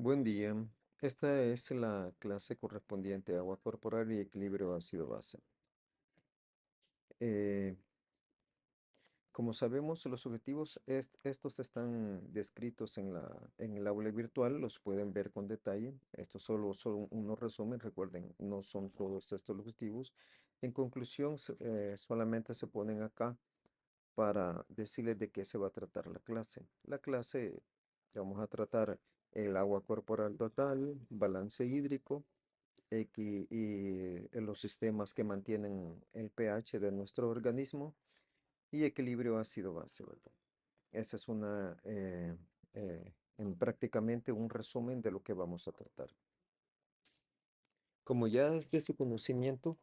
Buen día. Esta es la clase correspondiente a agua corporal y equilibrio ácido-base. Eh, como sabemos, los objetivos estos están descritos en el aula virtual, los pueden ver con detalle. Estos solo son unos resumen, recuerden, no son todos estos los objetivos. En conclusión, solamente se ponen acá para decirles de qué se va a tratar la clase. La clase vamos a tratar el agua corporal total, balance hídrico y los sistemas que mantienen el pH de nuestro organismo y equilibrio ácido-base, ¿verdad? Esa es prácticamente un resumen de lo que vamos a tratar. Como ya es de su conocimiento,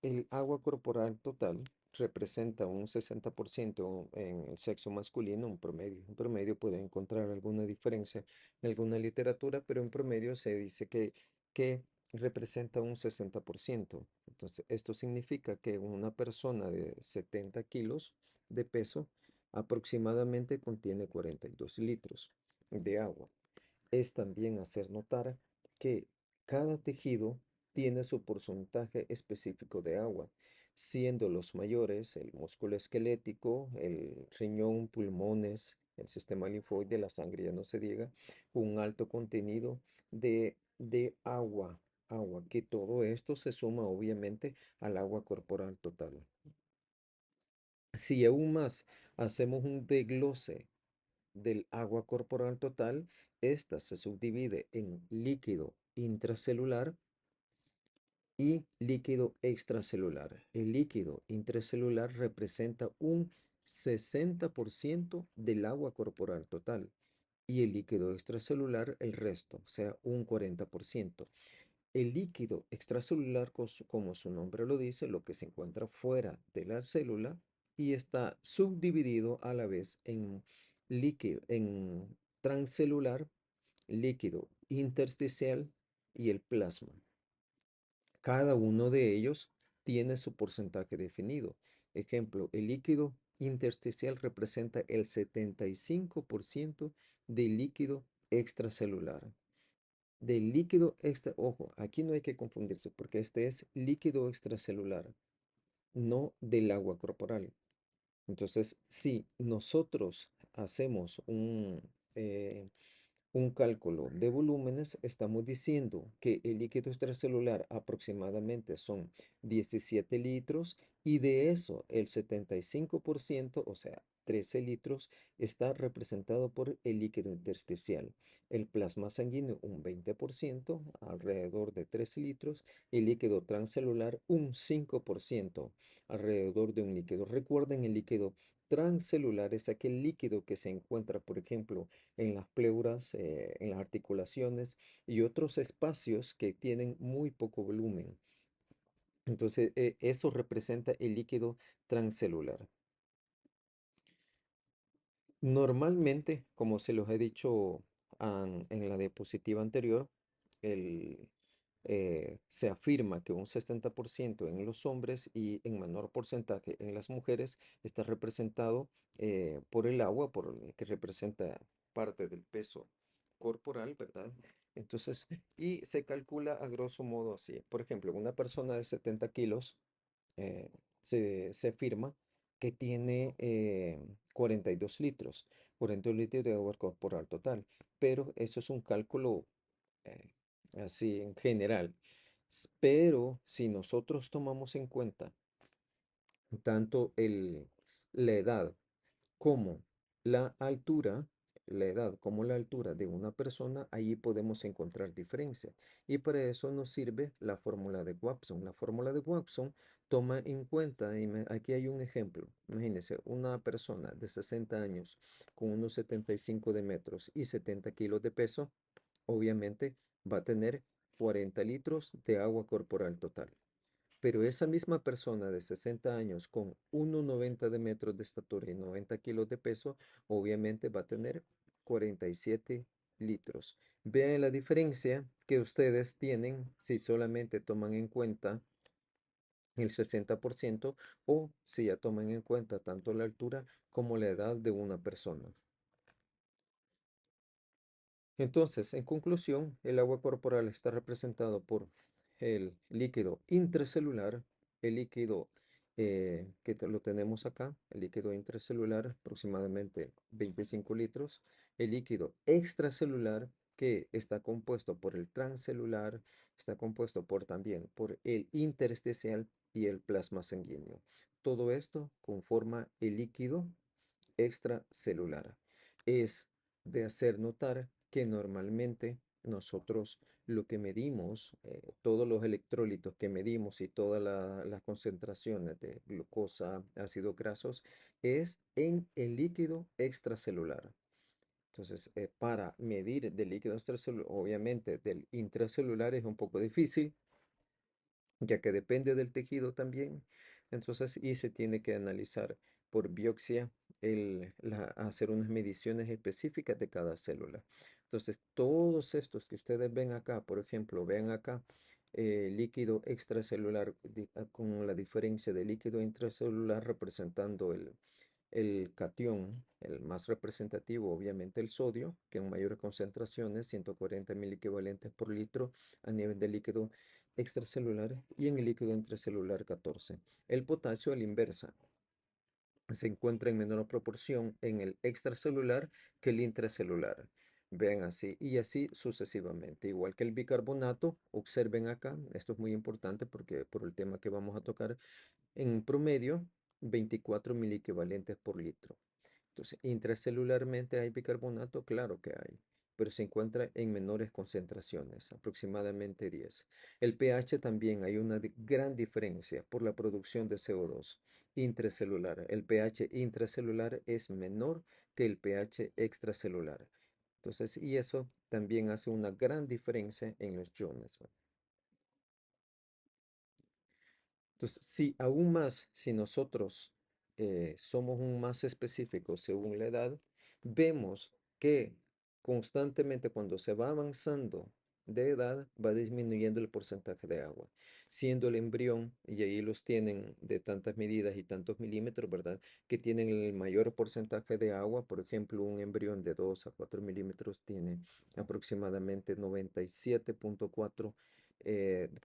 el agua corporal total representa un 60% en el sexo masculino, un promedio. En promedio puede encontrar alguna diferencia en alguna literatura, pero en promedio se dice que representa un 60%. Entonces, esto significa que una persona de 70 kilos de peso aproximadamente contiene 42 litros de agua. Es también hacer notar que cada tejido tiene su porcentaje específico de agua, siendo los mayores el músculo esquelético, el riñón, pulmones, el sistema linfoide, la sangre, ya no se diga, un alto contenido de agua, que todo esto se suma obviamente al agua corporal total. Si aún más hacemos un desglose del agua corporal total, esta se subdivide en líquido intracelular y líquido extracelular. El líquido intracelular representa un 60% del agua corporal total y el líquido extracelular el resto, o sea, un 40%. El líquido extracelular, como su nombre lo dice, lo que se encuentra fuera de la célula y está subdividido a la vez en líquido, en transcelular, líquido intersticial y el plasma. Cada uno de ellos tiene su porcentaje definido. Ejemplo, el líquido intersticial representa el 75% del líquido extracelular. Del líquido extra, ojo, aquí no hay que confundirse porque este es líquido extracelular, no del agua corporal. Entonces, si nosotros hacemos un cálculo de volúmenes, estamos diciendo que el líquido extracelular aproximadamente son 17 litros y de eso el 75%, o sea, 13 litros, está representado por el líquido intersticial. El plasma sanguíneo un 20%, alrededor de 3 litros, y líquido transcelular un 5%, alrededor de un líquido. Recuerden, el líquido transcelular es aquel líquido que se encuentra, por ejemplo, en las pleuras, en las articulaciones y otros espacios que tienen muy poco volumen. Entonces, eso representa el líquido transcelular. Normalmente, como se los he dicho en la diapositiva anterior, el, se afirma que un 70% en los hombres y en menor porcentaje en las mujeres está representado por el agua, que representa parte del peso corporal, ¿verdad? Entonces, y se calcula a grosso modo así. Por ejemplo, una persona de 70 kilos eh, se afirma que tiene 42 litros, 42 litros de agua corporal total, pero eso es un cálculo eh, así en general. Pero si nosotros tomamos en cuenta tanto la edad como la altura, la edad como la altura de una persona, ahí podemos encontrar diferencia. Y para eso nos sirve la fórmula de Watson. La fórmula de Watson toma en cuenta, aquí hay un ejemplo, imagínense, una persona de 60 años con unos 75 de metros y 70 kilos de peso, obviamente va a tener 40 litros de agua corporal total. Pero esa misma persona de 60 años con 1,90 de metros de estatura y 90 kilos de peso, obviamente va a tener 47 litros. Vean la diferencia que ustedes tienen si solamente toman en cuenta el 60% o si ya toman en cuenta tanto la altura como la edad de una persona. Entonces, en conclusión, el agua corporal está representado por el líquido intracelular, el líquido lo tenemos acá, el líquido intracelular, aproximadamente 25 litros, el líquido extracelular, que está compuesto por el transcelular, está compuesto por también por el intersticial y el plasma sanguíneo. Todo esto conforma el líquido extracelular. Es de hacer notar que normalmente nosotros lo que medimos, todos los electrolitos que medimos y todas las concentraciones de glucosa, ácidos grasos, es en el líquido extracelular. Entonces, para medir del líquido extracelular, obviamente del intracelular es un poco difícil, ya que depende del tejido también. Entonces, y se tiene que analizar por biopsia, hacer unas mediciones específicas de cada célula. Entonces, todos estos que ustedes ven acá, por ejemplo, vean acá, líquido extracelular con la diferencia de líquido intracelular representando el catión, el más representativo, obviamente el sodio, que en mayores concentraciones, 140 mil equivalentes por litro a nivel de líquido extracelular, y en el líquido intracelular 14. El potasio a la inversa se encuentra en menor proporción en el extracelular que el intracelular. Vean así y así sucesivamente. Igual que el bicarbonato, observen acá, esto es muy importante porque por el tema que vamos a tocar, en promedio 24 mil equivalentes por litro. Entonces, intracelularmente hay bicarbonato, claro que hay, pero se encuentra en menores concentraciones, aproximadamente 10. El pH también hay una gran diferencia por la producción de CO2 intracelular. El pH intracelular es menor que el pH extracelular. Entonces, y eso también hace una gran diferencia en los iones. Entonces, si aún más, si nosotros somos un más específicos según la edad, vemos que constantemente cuando se va avanzando de edad, va disminuyendo el porcentaje de agua, siendo el embrión, y ahí los tienen de tantas medidas y tantos milímetros, ¿verdad? Que tienen el mayor porcentaje de agua. Por ejemplo, un embrión de 2 a 4 milímetros tiene aproximadamente 97,4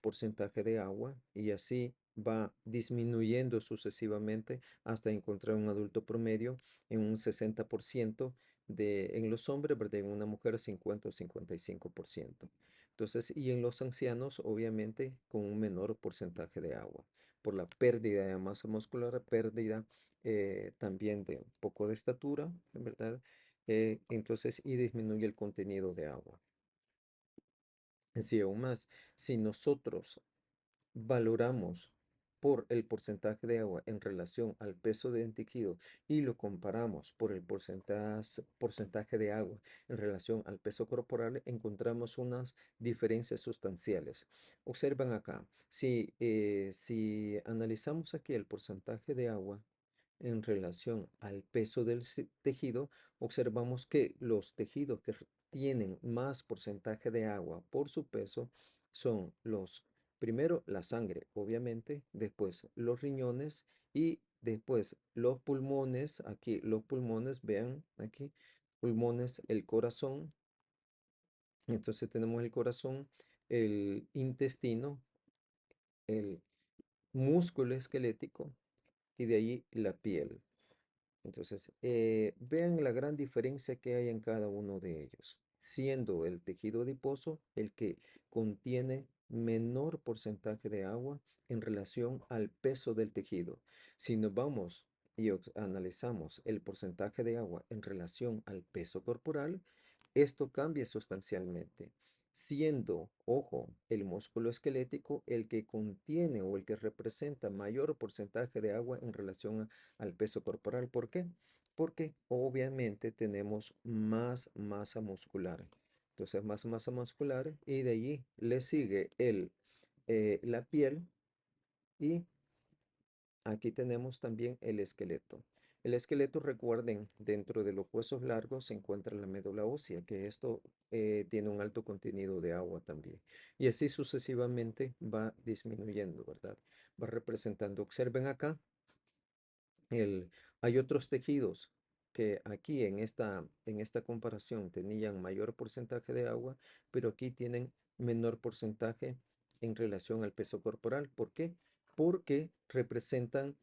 porcentaje de agua, y así va disminuyendo sucesivamente hasta encontrar un adulto promedio en un 60% en los hombres, ¿verdad? En una mujer 50 o 55%. Entonces, y en los ancianos, obviamente, con un menor porcentaje de agua, por la pérdida de masa muscular, pérdida también de un poco de estatura, ¿verdad? Entonces, y disminuye el contenido de agua. Si aún más, si nosotros valoramos por el porcentaje de agua en relación al peso del tejido y lo comparamos por el porcentaje de agua en relación al peso corporal, encontramos unas diferencias sustanciales. Observen acá, si analizamos aquí el porcentaje de agua en relación al peso del tejido, observamos que los tejidos que tienen más porcentaje de agua por su peso son primero la sangre, obviamente, después los riñones y después los pulmones. Aquí los pulmones, vean aquí, pulmones, el corazón. Entonces tenemos el corazón, el intestino, el músculo esquelético y de ahí la piel. Entonces, vean la gran diferencia que hay en cada uno de ellos, siendo el tejido adiposo el que contiene menor porcentaje de agua en relación al peso del tejido. Si nos vamos y analizamos el porcentaje de agua en relación al peso corporal, esto cambia sustancialmente, siendo, ojo, el músculo esquelético el que contiene o el que representa mayor porcentaje de agua en relación al peso corporal. ¿Por qué? Porque obviamente tenemos más masa muscular. Entonces, más masa muscular, y de allí le sigue la piel, y aquí tenemos también el esqueleto. El esqueleto, recuerden, dentro de los huesos largos se encuentra la médula ósea, que esto tiene un alto contenido de agua también. Y así sucesivamente va disminuyendo, ¿verdad? Va representando. Observen acá, hay otros tejidos. que aquí en esta comparación tenían mayor porcentaje de agua, pero aquí tienen menor porcentaje en relación al peso corporal. ¿Por qué? Porque representan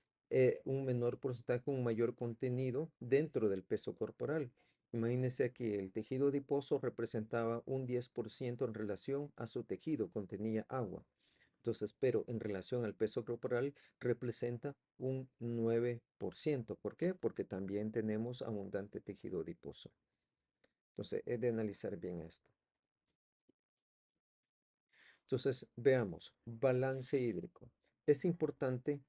un menor porcentaje, un mayor contenido dentro del peso corporal. Imagínense que el tejido adiposo representaba un 10% en relación a su tejido, contenía agua. Entonces, pero en relación al peso corporal representa un 9%. ¿Por qué? Porque también tenemos abundante tejido adiposo. Entonces, es de analizar bien esto. Entonces, veamos, balance hídrico. Es importante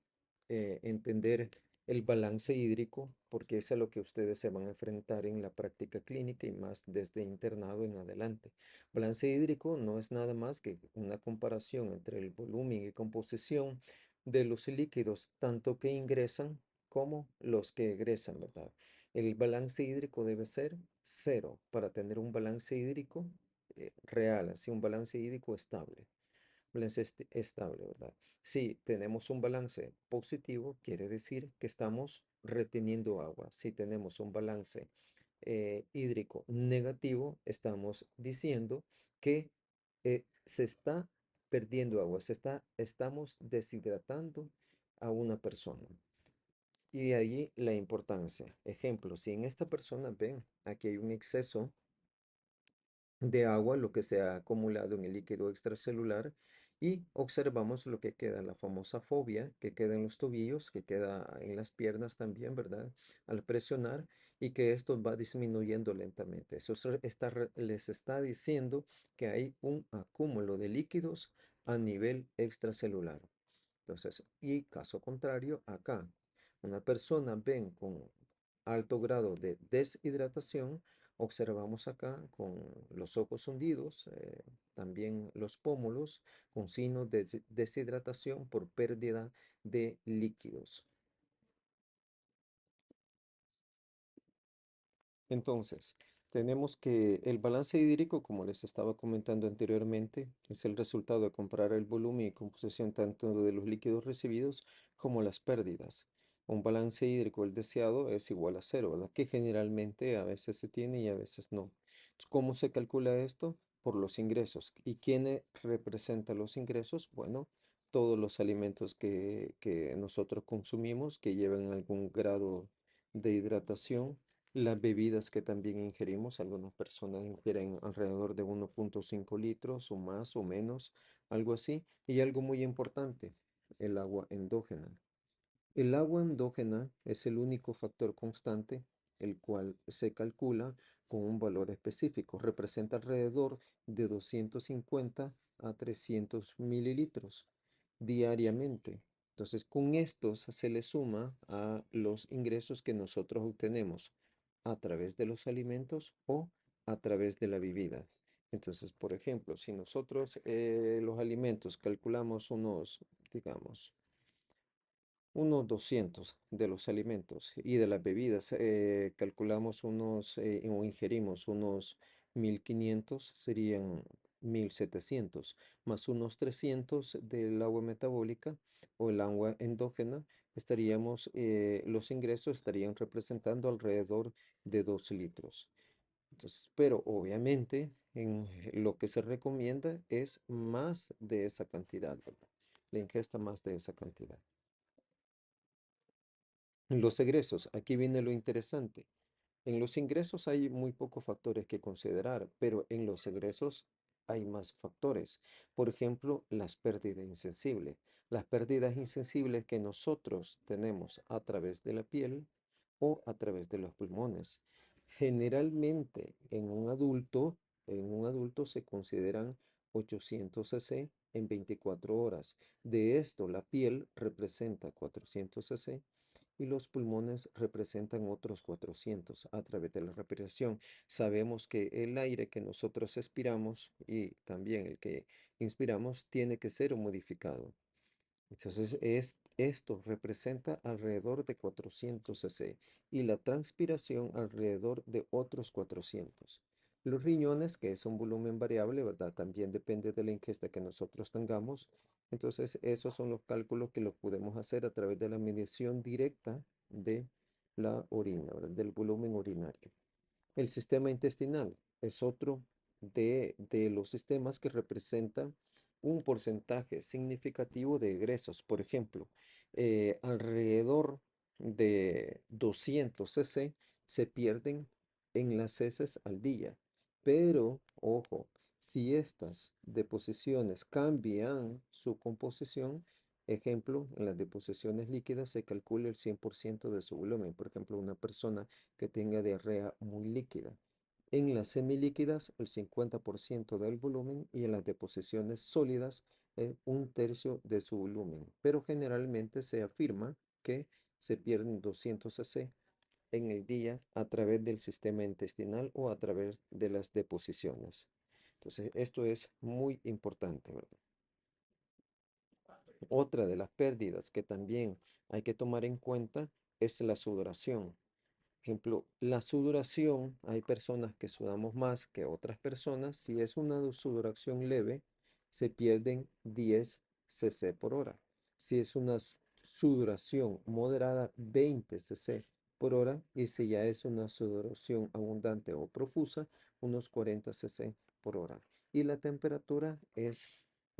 entender el balance hídrico porque es a lo que ustedes se van a enfrentar en la práctica clínica y más desde internado en adelante. Balance hídrico no es nada más que una comparación entre el volumen y composición de los líquidos, tanto que ingresan como los que egresan, ¿verdad? El balance hídrico debe ser cero para tener un balance hídrico real, así un balance hídrico estable. Balance estable, ¿verdad? Si tenemos un balance positivo, quiere decir que estamos reteniendo agua. Si tenemos un balance hídrico negativo, estamos diciendo que se está perdiendo agua, estamos deshidratando a una persona. Y allí la importancia. Ejemplo, si en esta persona ven, aquí hay un exceso de agua, lo que se ha acumulado en el líquido extracelular y observamos lo que queda, la famosa fobia que queda en los tobillos, que queda en las piernas también, ¿verdad? Al presionar y que esto va disminuyendo lentamente. Eso les está diciendo que hay un acúmulo de líquidos a nivel extracelular. Entonces, y caso contrario, acá, una persona ven con alto grado de deshidratación, observamos acá con los ojos hundidos, también los pómulos con signos de deshidratación por pérdida de líquidos. Entonces, tenemos que el balance hídrico, como les estaba comentando anteriormente, es el resultado de comparar el volumen y composición tanto de los líquidos recibidos como las pérdidas. Un balance hídrico, el deseado, es igual a cero, ¿verdad? Que generalmente a veces se tiene y a veces no. ¿Cómo se calcula esto? Por los ingresos. ¿Y quién representa los ingresos? Bueno, todos los alimentos que nosotros consumimos que llevan algún grado de hidratación, las bebidas que también ingerimos, algunas personas ingieren alrededor de 1,5 litros o más o menos, algo así. Y algo muy importante, el agua endógena. El agua endógena es el único factor constante, el cual se calcula con un valor específico. Representa alrededor de 250 a 300 mililitros diariamente. Entonces, con estos se le suma a los ingresos que nosotros obtenemos a través de los alimentos o a través de la bebida. Entonces, por ejemplo, si nosotros los alimentos calculamos digamos, unos 200 de los alimentos y de las bebidas, calculamos o ingerimos unos 1,500, serían 1,700, más unos 300 del agua metabólica o el agua endógena, los ingresos estarían representando alrededor de 2 litros. Entonces, pero obviamente lo que se recomienda es más de esa cantidad, ¿verdad? La ingesta más de esa cantidad. Los egresos, aquí viene lo interesante. En los ingresos hay muy pocos factores que considerar, pero en los egresos hay más factores. Por ejemplo, las pérdidas insensibles. Las pérdidas insensibles que nosotros tenemos a través de la piel o a través de los pulmones. Generalmente en un adulto se consideran 800 cc en 24 horas. De esto, la piel representa 400 cc y los pulmones representan otros 400 a través de la respiración. Sabemos que el aire que nosotros expiramos y también el que inspiramos tiene que ser modificado. Entonces, esto representa alrededor de 400 cc y la transpiración alrededor de otros 400. Los riñones, que es un volumen variable, ¿verdad? También depende de la ingesta que nosotros tengamos. Entonces, esos son los cálculos que los podemos hacer a través de la medición directa de la orina, ¿verdad? Del volumen urinario. El sistema intestinal es otro de los sistemas que representan un porcentaje significativo de egresos. Por ejemplo, alrededor de 200 cc se pierden en las heces al día. Pero, ojo, si estas deposiciones cambian su composición, ejemplo, en las deposiciones líquidas se calcula el 100% de su volumen. Por ejemplo, una persona que tenga diarrea muy líquida. En las semilíquidas, el 50% del volumen y en las deposiciones sólidas, un tercio de su volumen. Pero generalmente se afirma que se pierden 200 cc en el día a través del sistema intestinal o a través de las deposiciones. Entonces, esto es muy importante, ¿verdad? Otra de las pérdidas que también hay que tomar en cuenta es la sudoración. Ejemplo, la sudoración, hay personas que sudamos más que otras personas. Si es una sudoración leve, se pierden 10 cc por hora. Si es una sudoración moderada, 20 cc por hora. Y si ya es una sudoración abundante o profusa, unos 40 cc por hora. Y la temperatura es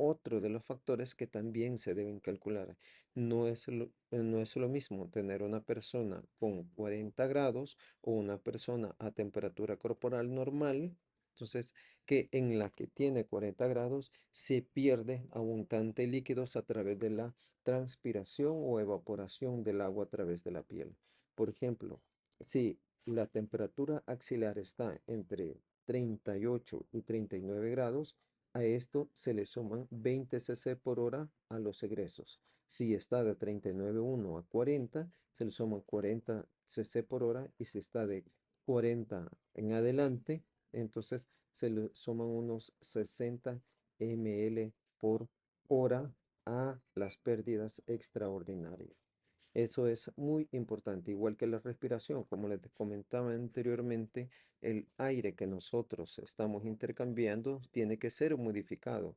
otro de los factores que también se deben calcular. No es lo mismo tener una persona con 40 grados o una persona a temperatura corporal normal, entonces, que en la que tiene 40 grados se pierde abundante líquidos a través de la transpiración o evaporación del agua a través de la piel. Por ejemplo, si la temperatura axilar está entre 38 y 39 grados, a esto se le suman 20 cc por hora a los egresos. Si está de 39,1 a 40, se le suman 40 cc por hora. Y si está de 40 en adelante, entonces se le suman unos 60 ml por hora a las pérdidas extraordinarias. Eso es muy importante, igual que la respiración. Como les comentaba anteriormente, el aire que nosotros estamos intercambiando tiene que ser modificado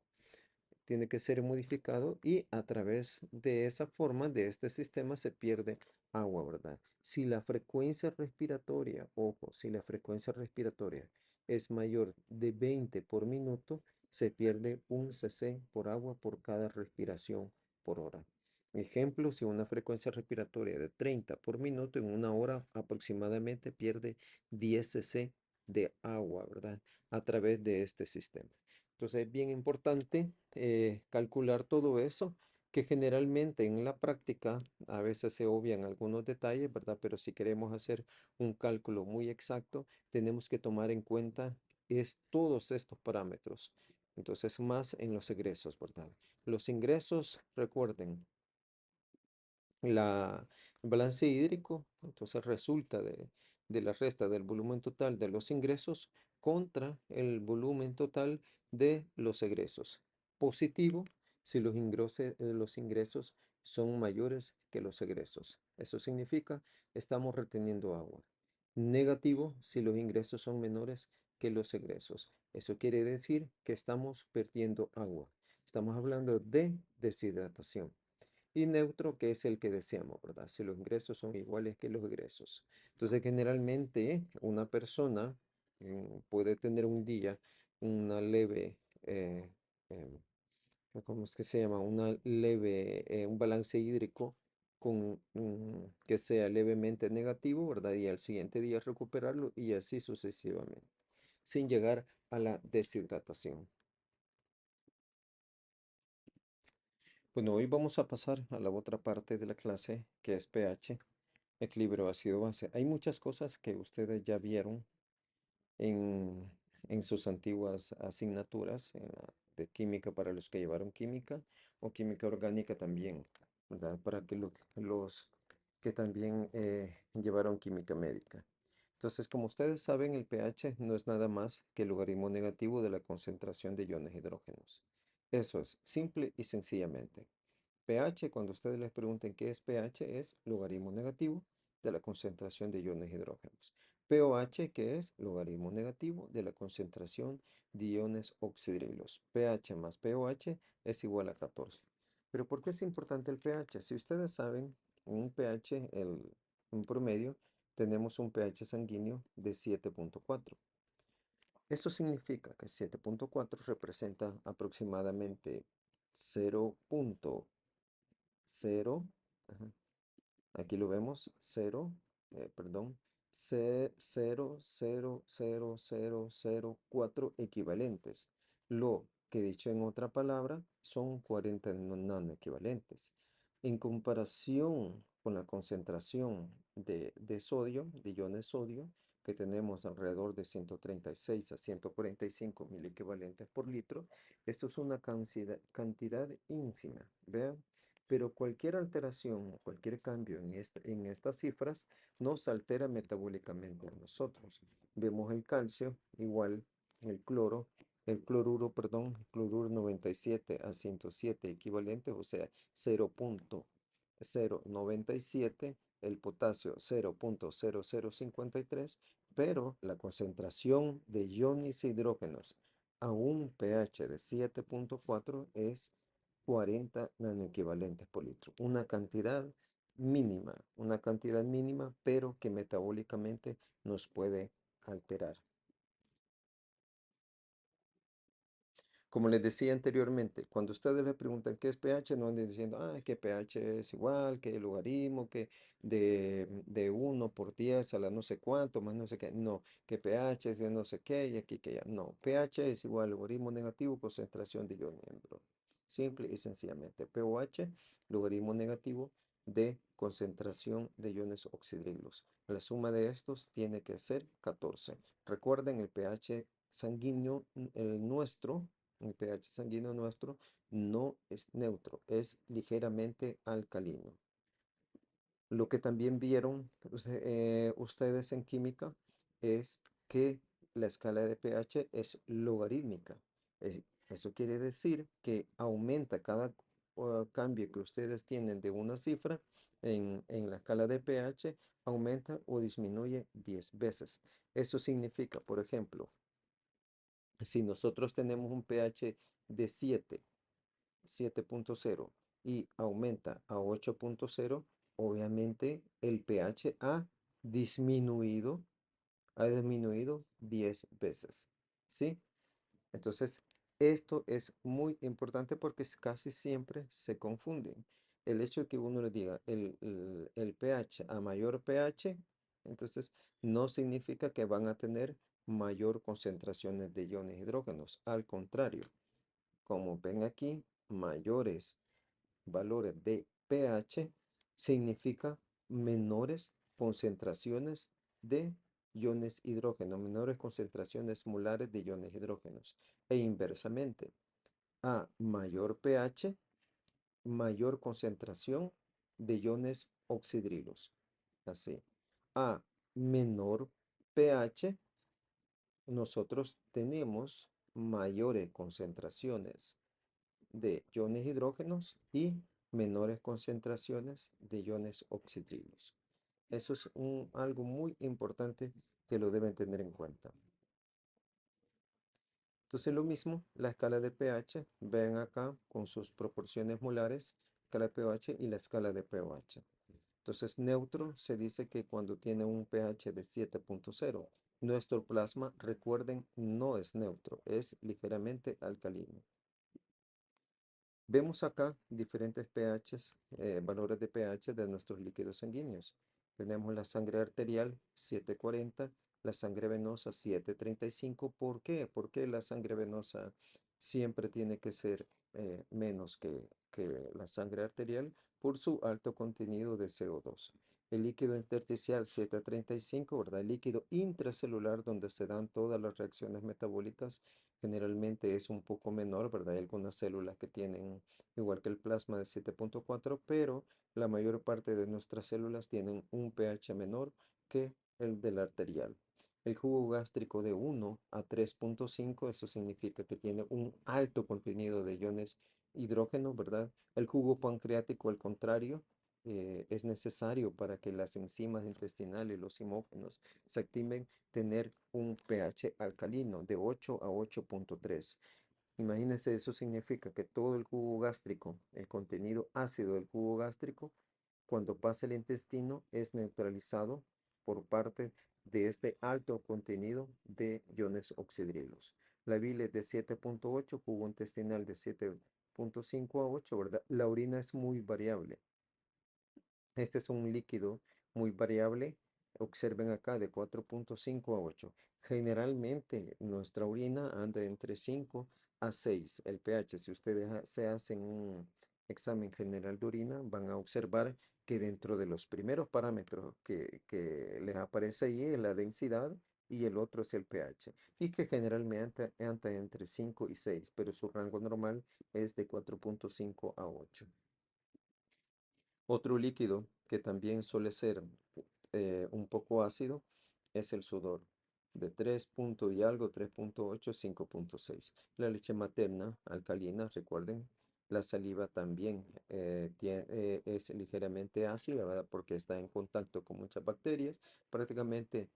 y a través de esa forma, de este sistema, se pierde agua, ¿verdad? Si la frecuencia respiratoria, ojo, si la frecuencia respiratoria es mayor de 20 por minuto, se pierde un cc por agua por cada respiración por hora. Ejemplo, si una frecuencia respiratoria de 30 por minuto, en una hora aproximadamente pierde 10 cc de agua, ¿verdad? A través de este sistema. Entonces es bien importante calcular todo eso, que generalmente en la práctica a veces se obvian algunos detalles, ¿verdad? Pero si queremos hacer un cálculo muy exacto, tenemos que tomar en cuenta todos estos parámetros. Entonces, más en los egresos, ¿verdad? Los ingresos, recuerden, el balance hídrico, entonces resulta de la resta del volumen total de los ingresos contra el volumen total de los egresos. Positivo si los ingresos son mayores que los egresos. Eso significa estamos reteniendo agua. Negativo si los ingresos son menores que los egresos. Eso quiere decir que estamos perdiendo agua. Estamos hablando de deshidratación. Y neutro, que es el que deseamos, ¿verdad? Si los ingresos son iguales que los egresos. Entonces, generalmente, una persona puede tener un día una leve, em, ¿cómo es que se llama? Un balance hídrico que sea levemente negativo, ¿verdad? Y al siguiente día recuperarlo y así sucesivamente, sin llegar a la deshidratación. Bueno, hoy vamos a pasar a la otra parte de la clase, que es pH, equilibrio ácido-base. Hay muchas cosas que ustedes ya vieron en, en sus antiguas asignaturas de química para los que llevaron química o química orgánica también, ¿verdad? Para que los que también llevaron química médica. Entonces, como ustedes saben, el pH no es nada más que el logaritmo negativo de la concentración de iones hidrógenos. Eso es, simple y sencillamente pH, cuando ustedes les pregunten qué es pH, es logaritmo negativo de la concentración de iones hidrógenos. pOH, que es logaritmo negativo de la concentración de iones oxidrilos. pH más pOH es igual a 14. Pero ¿por qué es importante el pH? Si ustedes saben, un pH, un promedio, tenemos un pH sanguíneo de 7.4. Eso significa que 7.4 representa aproximadamente 0.0, aquí lo vemos, 0, perdón, 0,00004 equivalentes. Lo que dicho en otra palabra son 40 nanoequivalentes. En comparación con la concentración de sodio, de iones de sodio, que tenemos alrededor de 136 a 145 mil equivalentes por litro, esto es una cantidad ínfima. Vean, pero cualquier alteración, cualquier cambio en estas cifras nos altera metabólicamente a nosotros. Vemos el calcio, igual el cloruro, perdón, el cloruro 97 a 107 equivalentes, o sea, 0.097, el potasio 0.0053, pero la concentración de iones e hidrógenos a un pH de 7.4 es 40 nanoequivalentes por litro. Una cantidad mínima, pero que metabólicamente nos puede alterar. Como les decía anteriormente, cuando ustedes le preguntan qué es pH, no anden diciendo, que pH es igual, que el logaritmo, que de 1 por 10 a la no sé cuánto, más no sé qué. No, que pH es de no sé qué y aquí que ya. No, pH es igual logaritmo negativo, concentración de iones en hidrógeno. Simple y sencillamente. pOH, logaritmo negativo de concentración de iones oxidrilos. La suma de estos tiene que ser 14. Recuerden, el pH sanguíneo, el pH sanguíneo nuestro no es neutro, es ligeramente alcalino. Lo que también vieron ustedes en química es que la escala de pH es logarítmica. Eso quiere decir que aumenta cada cambio que ustedes tienen de una cifra en la escala de pH, aumenta o disminuye 10 veces. Eso significa, por ejemplo, si nosotros tenemos un pH de 7.0 y aumenta a 8.0, obviamente el pH ha disminuido 10 veces. ¿Sí? Entonces, esto es muy importante porque casi siempre se confunden. El hecho de que uno le diga el pH a mayor pH, entonces no significa que van a tener mayor concentraciones de iones hidrógenos. Al contrario, como ven aquí, mayores valores de pH significa menores concentraciones de iones hidrógeno, menores concentraciones molares de iones hidrógenos. E inversamente, a mayor pH, mayor concentración de iones oxidrilos. Así. A menor pH, nosotros tenemos mayores concentraciones de iones hidrógenos y menores concentraciones de iones oxidrilos. Eso es algo muy importante que lo deben tener en cuenta. Entonces lo mismo, la escala de pH, ven acá con sus proporciones molares, escala de pH y la escala de pOH. Entonces neutro se dice que cuando tiene un pH de 7.0, nuestro plasma, recuerden, no es neutro, es ligeramente alcalino. Vemos acá diferentes pHs, valores de pH de nuestros líquidos sanguíneos. Tenemos la sangre arterial 740, la sangre venosa 735. ¿Por qué? Porque la sangre venosa siempre tiene que ser menos que la sangre arterial por su alto contenido de CO2. El líquido intersticial 735, ¿verdad? El líquido intracelular donde se dan todas las reacciones metabólicas generalmente es un poco menor, ¿verdad? Hay algunas células que tienen igual que el plasma de 7.4, pero la mayor parte de nuestras células tienen un pH menor que el del arterial. El jugo gástrico de 1 a 3.5, eso significa que tiene un alto contenido de iones hidrógeno, ¿verdad? El jugo pancreático, al contrario, es necesario para que las enzimas intestinales, los zimógenos, se activen, tener un pH alcalino de 8 a 8.3. Imagínense, eso significa que todo el jugo gástrico, el contenido ácido del jugo gástrico, cuando pasa el intestino, es neutralizado por parte de este alto contenido de iones oxidrilos. La bile es de 7.8, jugo intestinal de 7.5 a 8, ¿verdad? La orina es muy variable. Este es un líquido muy variable. Observen acá de 4.5 a 8. Generalmente nuestra orina anda entre 5 a 6. El pH, si ustedes se hacen un examen general de orina, van a observar que dentro de los primeros parámetros que les aparece ahí es la densidad y el otro es el pH. Y que generalmente anda entre 5 y 6, pero su rango normal es de 4.5 a 8. Otro líquido que también suele ser un poco ácido es el sudor, de 3 punto y algo, 3.8, 5.6. La leche materna alcalina, recuerden, la saliva también es ligeramente ácida, ¿verdad? Porque está en contacto con muchas bacterias. Prácticamente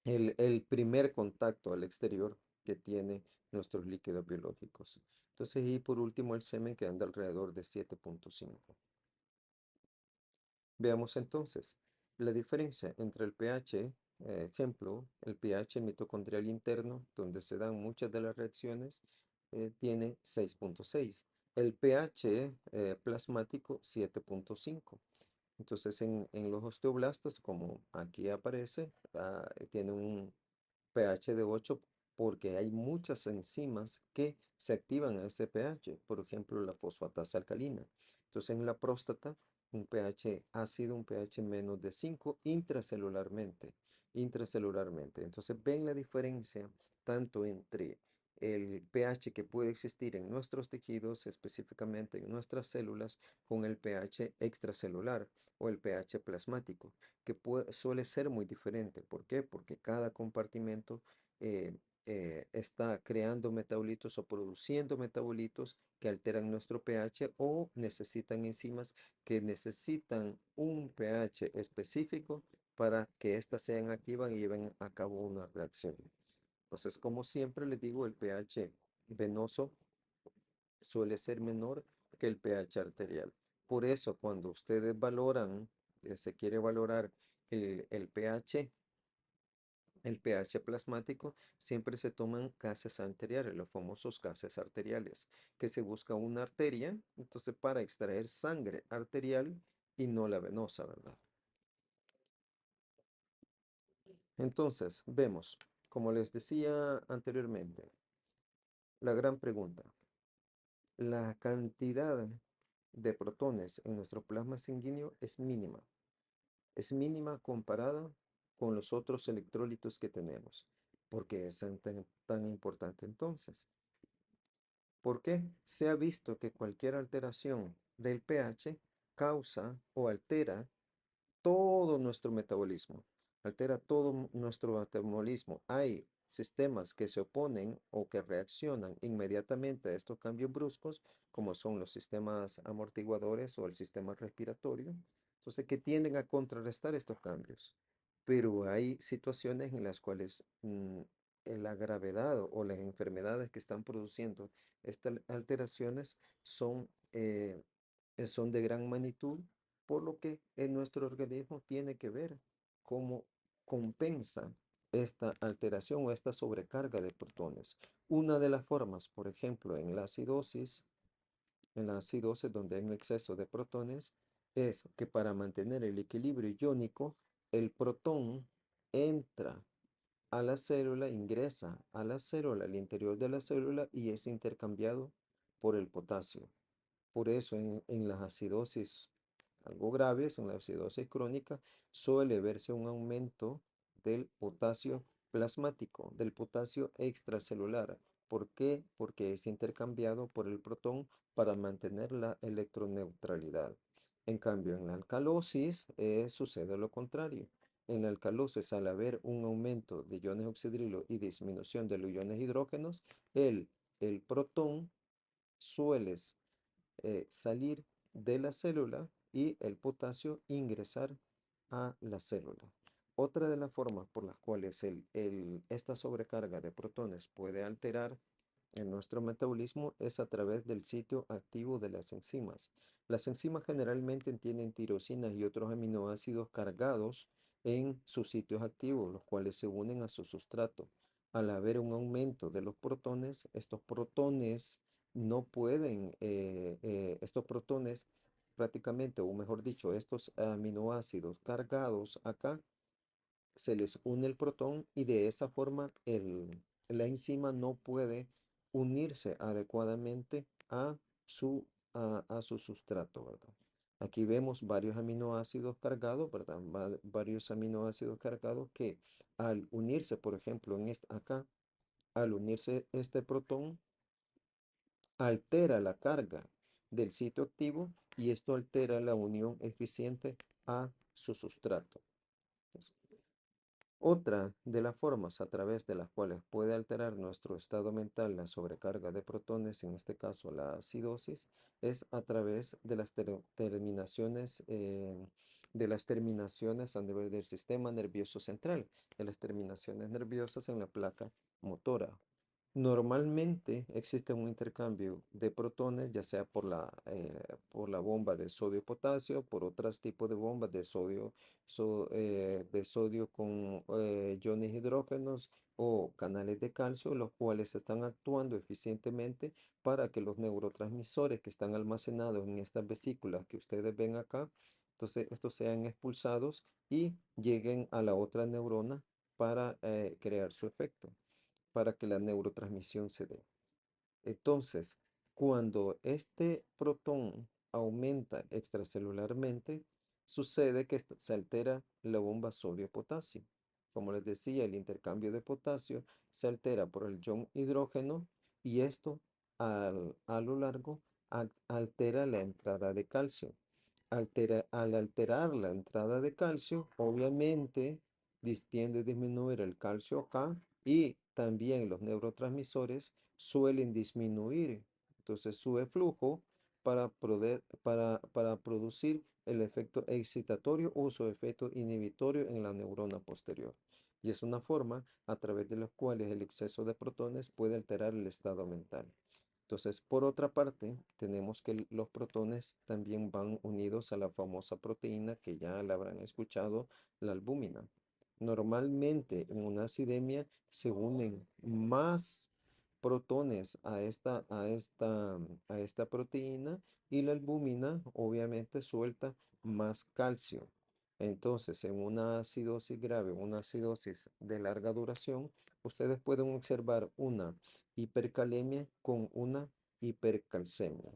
el primer contacto al exterior que tiene nuestros líquidos biológicos. Entonces, y por último, el semen que anda alrededor de 7.5. Veamos entonces la diferencia entre el pH, ejemplo, el pH mitocondrial interno, donde se dan muchas de las reacciones, tiene 6.6. El pH plasmático 7.5. Entonces en los osteoblastos, como aquí aparece, tiene un pH de 8 porque hay muchas enzimas que se activan a ese pH, por ejemplo, la fosfatasa alcalina. Entonces, en la próstata, un pH ácido, un pH menos de 5 intracelularmente, intracelularmente. Entonces, ven la diferencia tanto entre el pH que puede existir en nuestros tejidos, específicamente en nuestras células, con el pH extracelular o el pH plasmático que suele ser muy diferente. ¿Por qué? Porque cada compartimento eh, está creando metabolitos o produciendo metabolitos que alteran nuestro pH o necesitan enzimas que necesitan un pH específico para que éstas sean activas y lleven a cabo una reacción. Entonces, como siempre les digo, el pH venoso suele ser menor que el pH arterial. Por eso, cuando ustedes valoran, se quiere valorar el pH, el pH plasmático, siempre se toman gases arteriales, los famosos gases arteriales, que se busca una arteria, entonces para extraer sangre arterial y no la venosa, ¿verdad? Entonces, vemos, como les decía anteriormente, la gran pregunta, la cantidad de protones en nuestro plasma sanguíneo es mínima comparada con los otros electrolitos que tenemos. ¿Por qué es tan importante entonces? Porque se ha visto que cualquier alteración del pH causa o altera todo nuestro metabolismo, altera todo nuestro metabolismo. Hay sistemas que se oponen o que reaccionan inmediatamente a estos cambios bruscos, como son los sistemas amortiguadores o el sistema respiratorio, entonces que tienden a contrarrestar estos cambios. Pero hay situaciones en las cuales la gravedad o las enfermedades que están produciendo estas alteraciones son, son de gran magnitud, por lo que en nuestro organismo tiene que ver cómo compensa esta alteración o esta sobrecarga de protones. Una de las formas, por ejemplo, en la acidosis donde hay un exceso de protones, es que para mantener el equilibrio iónico, el protón entra a la célula, ingresa a la célula, al interior de la célula y es intercambiado por el potasio. Por eso en las acidosis algo graves, en la acidosis crónica, suele verse un aumento del potasio plasmático, del potasio extracelular. ¿Por qué? Porque es intercambiado por el protón para mantener la electroneutralidad. En cambio, en la alcalosis sucede lo contrario. En la alcalosis, al haber un aumento de iones oxidrilo y disminución de los iones hidrógenos, el protón suele salir de la célula y el potasio ingresar a la célula. Otra de las formas por las cuales esta sobrecarga de protones puede alterar en nuestro metabolismo es a través del sitio activo de las enzimas. Las enzimas generalmente tienen tirosinas y otros aminoácidos cargados en sus sitios activos, los cuales se unen a su sustrato. Al haber un aumento de los protones, estos protones no pueden, estos protones prácticamente, o mejor dicho, estos aminoácidos cargados acá, se les une el protón y de esa forma la enzima no puede unirse adecuadamente a su sustrato, ¿verdad? Aquí vemos varios aminoácidos cargados, ¿verdad? Varios aminoácidos cargados que al unirse, por ejemplo, acá, al unirse este protón, altera la carga del sitio activo y esto altera la unión eficiente a su sustrato. Otra de las formas a través de las cuales puede alterar nuestro estado mental la sobrecarga de protones, en este caso la acidosis, es a través de las terminaciones, a nivel del sistema nervioso central, de las terminaciones nerviosas en la placa motora. Normalmente existe un intercambio de protones, ya sea por la bomba de sodio-potasio, por otros tipos de bombas de sodio con iones hidrógenos o canales de calcio, los cuales están actuando eficientemente para que los neurotransmisores que están almacenados en estas vesículas que ustedes ven acá, entonces estos sean expulsados y lleguen a la otra neurona para crear su efecto, para que la neurotransmisión se dé. Entonces, cuando este protón aumenta extracelularmente, sucede que se altera la bomba sodio-potasio. Como les decía, el intercambio de potasio se altera por el ion hidrógeno y esto a lo largo altera la entrada de calcio. Al alterar la entrada de calcio, obviamente tiende a disminuir el calcio acá y también los neurotransmisores suelen disminuir. Entonces sube flujo para producir el efecto excitatorio o su efecto inhibitorio en la neurona posterior. Y es una forma a través de la cual el exceso de protones puede alterar el estado mental. Entonces, por otra parte, tenemos que los protones también van unidos a la famosa proteína que ya la habrán escuchado, la albúmina. Normalmente en una acidemia se unen más protones a esta proteína y la albúmina obviamente suelta más calcio. Entonces, en una acidosis grave, una acidosis de larga duración, ustedes pueden observar una hipercalemia con una hipercalcemia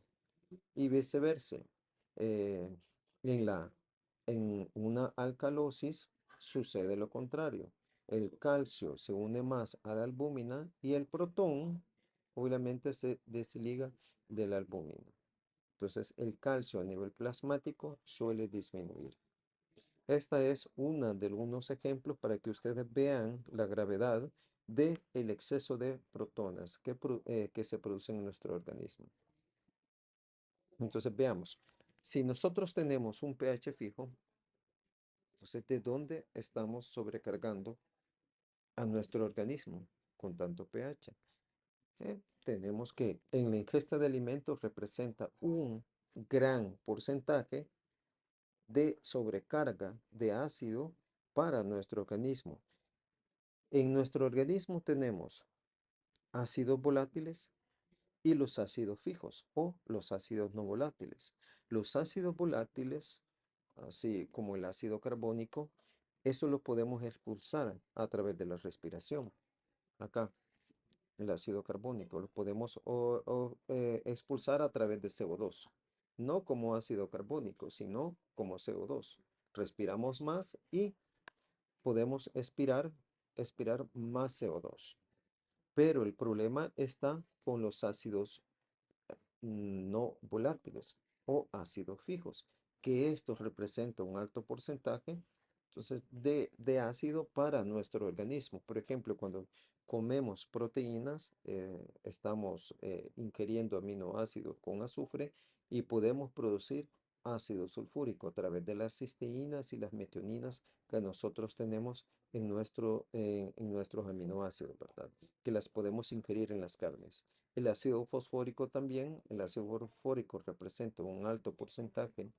y viceversa. Eh, en en una alcalosis sucede lo contrario. El calcio se une más a la albúmina y el protón obviamente se desliga de la albúmina. Entonces el calcio a nivel plasmático suele disminuir. Esta es una de algunos ejemplos para que ustedes vean la gravedad del exceso de protones que se producen en nuestro organismo. Entonces veamos, si nosotros tenemos un pH fijo, entonces ¿de dónde estamos sobrecargando a nuestro organismo con tanto pH? Tenemos que en la ingesta de alimentos representa un gran porcentaje de sobrecarga de ácido para nuestro organismo. En nuestro organismo tenemos ácidos volátiles y los ácidos fijos o los ácidos no volátiles. Los ácidos volátiles, así como el ácido carbónico, eso lo podemos expulsar a través de la respiración. Acá, el ácido carbónico lo podemos expulsar a través de CO2. No como ácido carbónico, sino como CO2. Respiramos más y podemos expirar más CO2. Pero el problema está con los ácidos no volátiles o ácidos fijos, que estos representan un alto porcentaje, entonces, de ácido para nuestro organismo. Por ejemplo, cuando comemos proteínas, estamos ingiriendo aminoácidos con azufre y podemos producir ácido sulfúrico a través de las cisteínas y las metioninas que nosotros tenemos en nuestros aminoácidos, ¿verdad? Que las podemos ingerir en las carnes. El ácido fosfórico también, el ácido fosfórico representa un alto porcentaje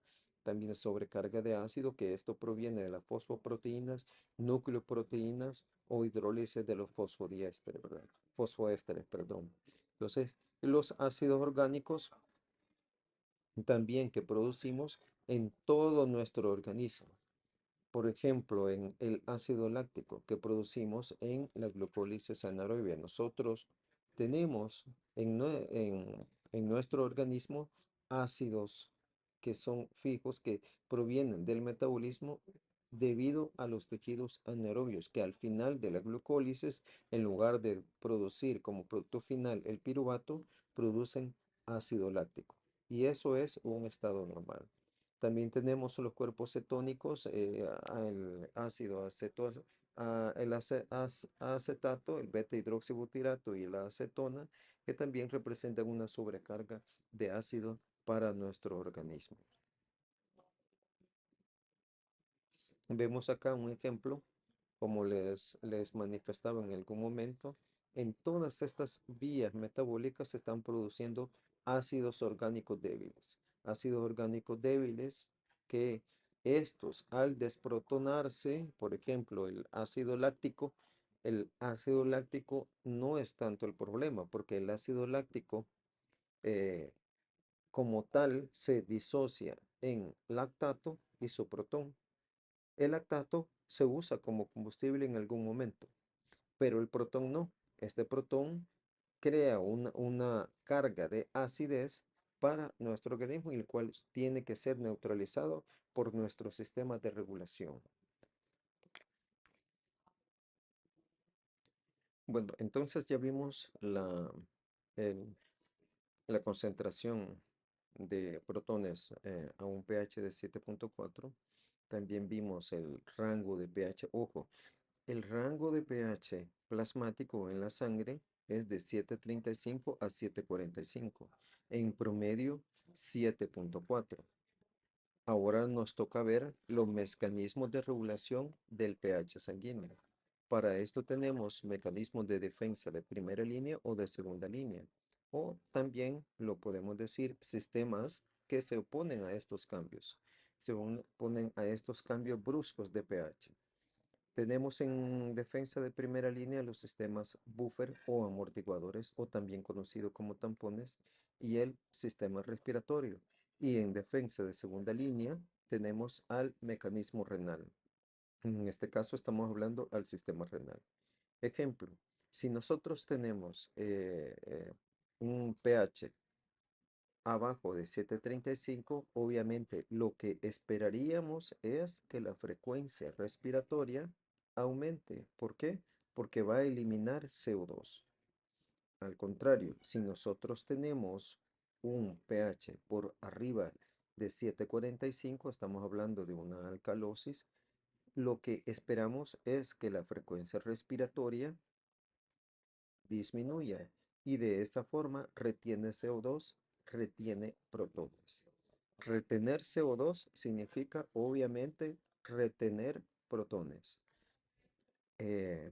también sobrecarga de ácido, que esto proviene de las fosfoproteínas, nucleoproteínas o hidrólisis de los fosfodiésteres, ¿verdad? Fosfoésteres, perdón. Entonces, los ácidos orgánicos también que producimos en todo nuestro organismo. Por ejemplo, en el ácido láctico que producimos en la glucólisis anaerobia. Nosotros tenemos en nuestro organismo ácidos que son fijos, que provienen del metabolismo debido a los tejidos anaerobios, que al final de la glucólisis, en lugar de producir como producto final el piruvato, producen ácido láctico. Y eso es un estado normal. También tenemos los cuerpos cetónicos, el ácido acetato, el beta hidroxibutirato y la acetona, que también representan una sobrecarga de ácido para nuestro organismo. Vemos acá un ejemplo, como les manifestaba en algún momento, en todas estas vías metabólicas se están produciendo ácidos orgánicos débiles. Ácidos orgánicos débiles que estos al desprotonarse, por ejemplo, el ácido láctico no es tanto el problema, porque el ácido láctico eh, como tal se disocia en lactato y isoprotón. El lactato se usa como combustible en algún momento, pero el protón no. Este protón crea una carga de acidez para nuestro organismo, y el cual tiene que ser neutralizado por nuestro sistema de regulación. Bueno, entonces ya vimos el- la concentración de protones a un pH de 7,4. También vimos el rango de pH. Ojo, el rango de pH plasmático en la sangre es de 7,35 a 7,45. En promedio, 7,4. Ahora nos toca ver los mecanismos de regulación del pH sanguíneo. Para esto tenemos mecanismos de defensa de primera línea o de segunda línea. O también lo podemos decir sistemas que se oponen a estos cambios. Se oponen a estos cambios bruscos de pH. Tenemos en defensa de primera línea los sistemas buffer o amortiguadores, o también conocido como tampones, y el sistema respiratorio. Y en defensa de segunda línea tenemos al mecanismo renal. En este caso estamos hablando al sistema renal. Ejemplo, si nosotros tenemos un pH abajo de 7,35, obviamente lo que esperaríamos es que la frecuencia respiratoria aumente. ¿Por qué? Porque va a eliminar CO2. Al contrario, si nosotros tenemos un pH por arriba de 7,45, estamos hablando de una alcalosis, lo que esperamos es que la frecuencia respiratoria disminuya, y de esta forma retiene CO2, retiene protones. Retener CO2 significa obviamente retener protones. Eh,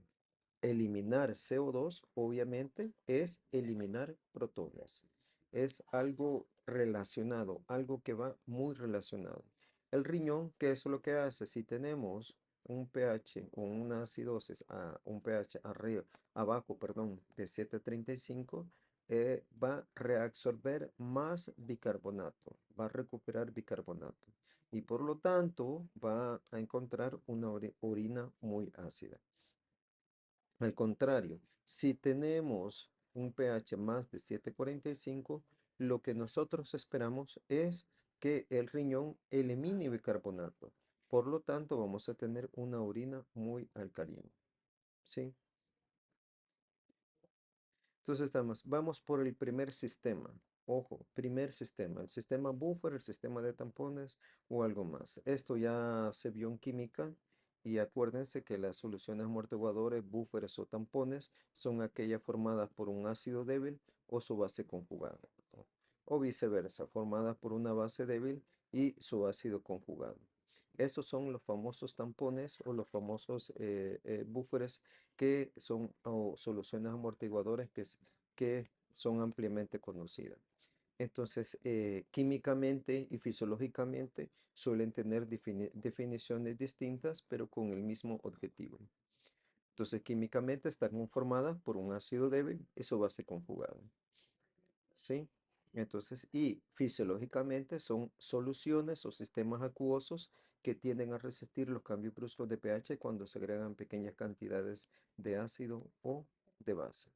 Eliminar CO2 obviamente es eliminar protones. Es algo relacionado, algo que va muy relacionado. El riñón, ¿qué es lo que hace? Si tenemos un pH o una acidosis a un pH abajo, perdón, de 7,35, va a reabsorber más bicarbonato, va a recuperar bicarbonato, y por lo tanto va a encontrar una orina muy ácida. Al contrario, si tenemos un pH más de 7,45, lo que nosotros esperamos es que el riñón elimine bicarbonato. Por lo tanto, vamos a tener una orina muy alcalina. ¿Sí? Entonces vamos por el primer sistema. Ojo, primer sistema, el sistema buffer, el sistema de tampones o algo más. Esto ya se vio en química, y acuérdense que las soluciones amortiguadores, búferes o tampones son aquellas formadas por un ácido débil o su base conjugada, ¿verdad? O viceversa, formadas por una base débil y su ácido conjugado. Esos son los famosos tampones o los famosos búferes, que son o soluciones amortiguadoras que son ampliamente conocidas. Entonces, químicamente y fisiológicamente suelen tener definiciones distintas, pero con el mismo objetivo. Entonces, químicamente está conformada por un ácido débil y su base conjugada. ¿Sí? Entonces, y fisiológicamente son soluciones o sistemas acuosos que tienden a resistir los cambios bruscos de pH cuando se agregan pequeñas cantidades de ácido o de base.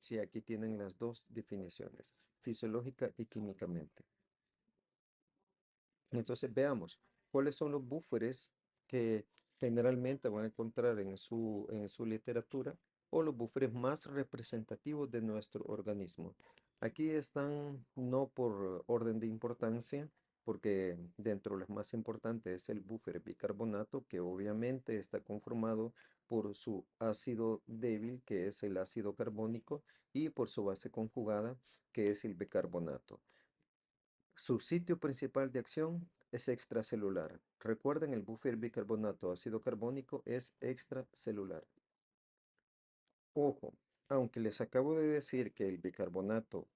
Sí, aquí tienen las dos definiciones, fisiológica y químicamente. Entonces veamos cuáles son los búferes que generalmente van a encontrar en su literatura o los búferes más representativos de nuestro organismo. Aquí están no por orden de importancia, porque dentro de los más importantes es el búfer bicarbonato, que obviamente está conformado por su ácido débil, que es el ácido carbónico, y por su base conjugada, que es el bicarbonato. Su sitio principal de acción es extracelular. Recuerden, el buffer bicarbonato ácido carbónico es extracelular. Ojo, aunque les acabo de decir que el bicarbonato,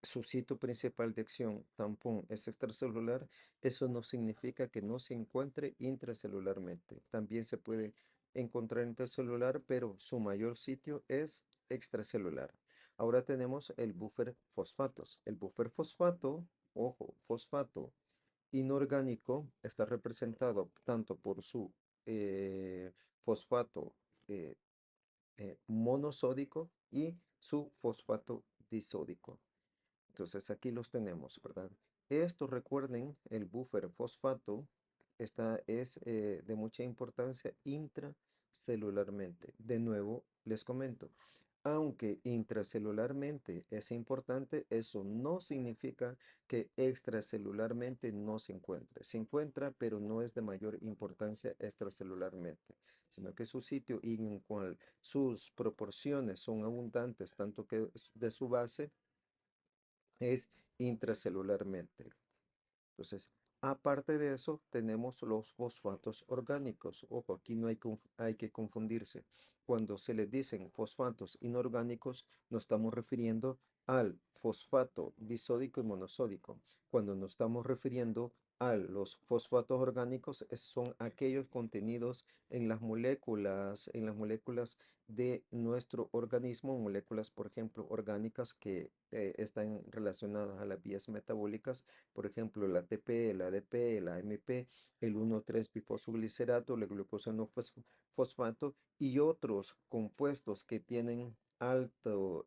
su sitio principal de acción, tampón, es extracelular, eso no significa que no se encuentre intracelularmente. También se puede encontrar intracelular, pero su mayor sitio es extracelular. Ahora tenemos el buffer fosfatos. El buffer fosfato, ojo, fosfato inorgánico está representado tanto por su fosfato eh, monosódico y su fosfato disódico. Entonces aquí los tenemos, ¿verdad? Esto recuerden, el buffer fosfato es de mucha importancia intracelularmente. De nuevo, les comento, aunque intracelularmente es importante, eso no significa que extracelularmente no se encuentre. Se encuentra, pero no es de mayor importancia extracelularmente, sino que su sitio y en cual sus proporciones son abundantes, tanto que de su base, es intracelularmente. Entonces, aparte de eso, tenemos los fosfatos orgánicos. Ojo, aquí no hay que confundirse. Cuando se les dicen fosfatos inorgánicos, nos estamos refiriendo al fosfato disódico y monosódico. Cuando nos estamos refiriendo a los fosfatos orgánicos, son aquellos contenidos en las moléculas de nuestro organismo, moléculas, por ejemplo, orgánicas que están relacionadas a las vías metabólicas, por ejemplo, el ATP, el ADP, el AMP, el 1,3-bifosfoglicerato, la glucosa no fosfato y otros compuestos que tienen alto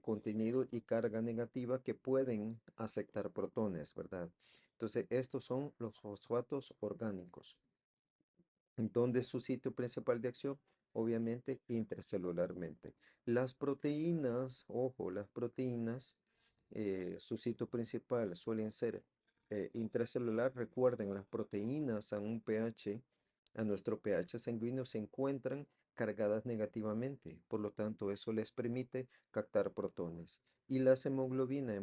contenido y carga negativa que pueden aceptar protones, ¿verdad? Entonces, estos son los fosfatos orgánicos. ¿Dónde es su sitio principal de acción? Obviamente intracelularmente. Las proteínas, ojo, las proteínas, su sitio principal suelen ser intracelular. Recuerden, las proteínas a un pH, a nuestro pH sanguíneo, se encuentran cargadas negativamente. Por lo tanto, eso les permite captar protones. Y las hemoglobinato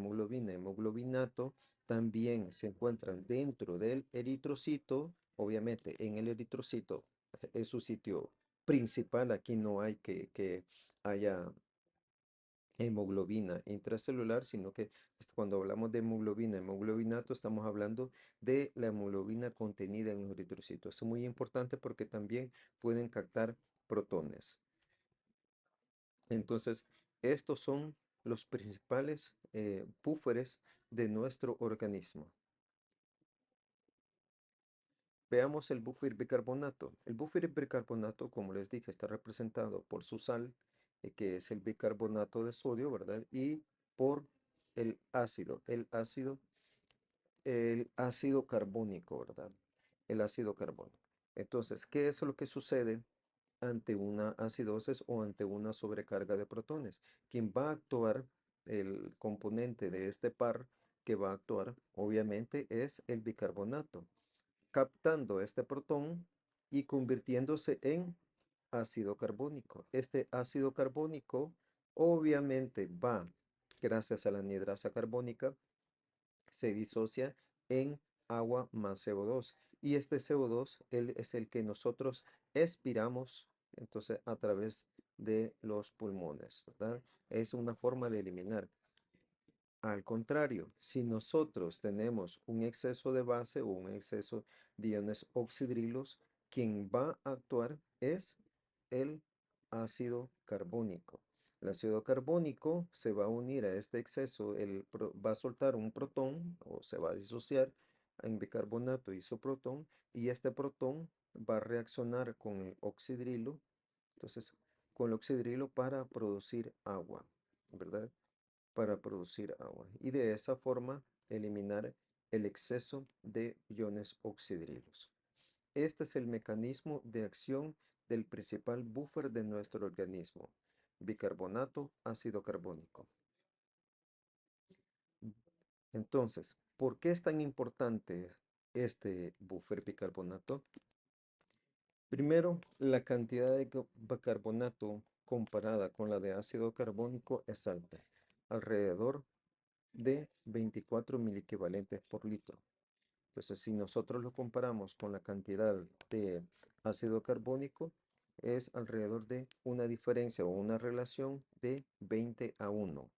también se encuentran dentro del eritrocito. Obviamente, en el eritrocito es su sitio principal. Aquí no hay que haya hemoglobina intracelular, sino que cuando hablamos de hemoglobina, hemoglobinato, estamos hablando de la hemoglobina contenida en los eritrocitos. Es muy importante porque también pueden captar protones. Entonces, estos son los principales búferes de nuestro organismo. Veamos el buffer bicarbonato. El buffer bicarbonato, como les dije, está representado por su sal, que es el bicarbonato de sodio, ¿verdad? Y por el ácido carbónico, ¿verdad? El ácido carbónico. Entonces, ¿qué es lo que sucede ante una acidosis o ante una sobrecarga de protones? Quien va a actuar, el componente de este par que va a actuar, obviamente, es el bicarbonato captando este protón y convirtiéndose en ácido carbónico. Este ácido carbónico obviamente va, gracias a la anhidrasa carbónica, se disocia en agua más CO2. Y este CO2 es el que nosotros expiramos entonces a través de los pulmones, ¿verdad? Es una forma de eliminar. Al contrario, si nosotros tenemos un exceso de base o un exceso de iones oxidrilos, quien va a actuar es el ácido carbónico. El ácido carbónico se va a unir a este exceso, va a soltar un protón o se va a disociar en bicarbonato isoprotón y este protón va a reaccionar con el oxidrilo, entonces con el oxidrilo para producir agua, ¿verdad? Para producir agua y de esa forma eliminar el exceso de iones oxidrilos. Este es el mecanismo de acción del principal buffer de nuestro organismo, bicarbonato, ácido carbónico. Entonces, ¿por qué es tan importante este buffer bicarbonato? Primero, la cantidad de bicarbonato comparada con la de ácido carbónico es alta, alrededor de 24 equivalentes por litro. Entonces, si nosotros lo comparamos con la cantidad de ácido carbónico, es alrededor de una diferencia o una relación de 20 a 1.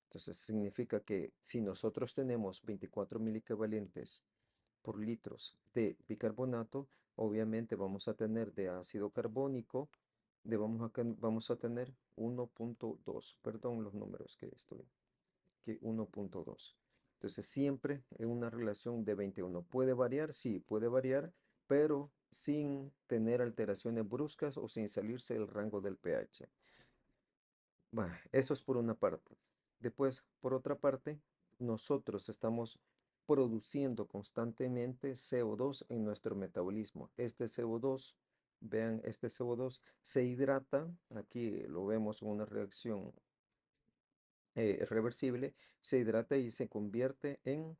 Entonces, significa que si nosotros tenemos 24 equivalentes por litros de bicarbonato, obviamente vamos a tener de ácido carbónico, vamos a tener 1.2, perdón los números que estoy que 1.2. Entonces, siempre en una relación de 21. ¿Puede variar? Sí, puede variar, pero sin tener alteraciones bruscas o sin salirse del rango del pH. Bueno, eso es por una parte. Después, por otra parte, nosotros estamos produciendo constantemente CO2 en nuestro metabolismo. Este CO2, vean, este CO2 se hidrata, aquí lo vemos en una reacción reversible, se hidrata y se convierte en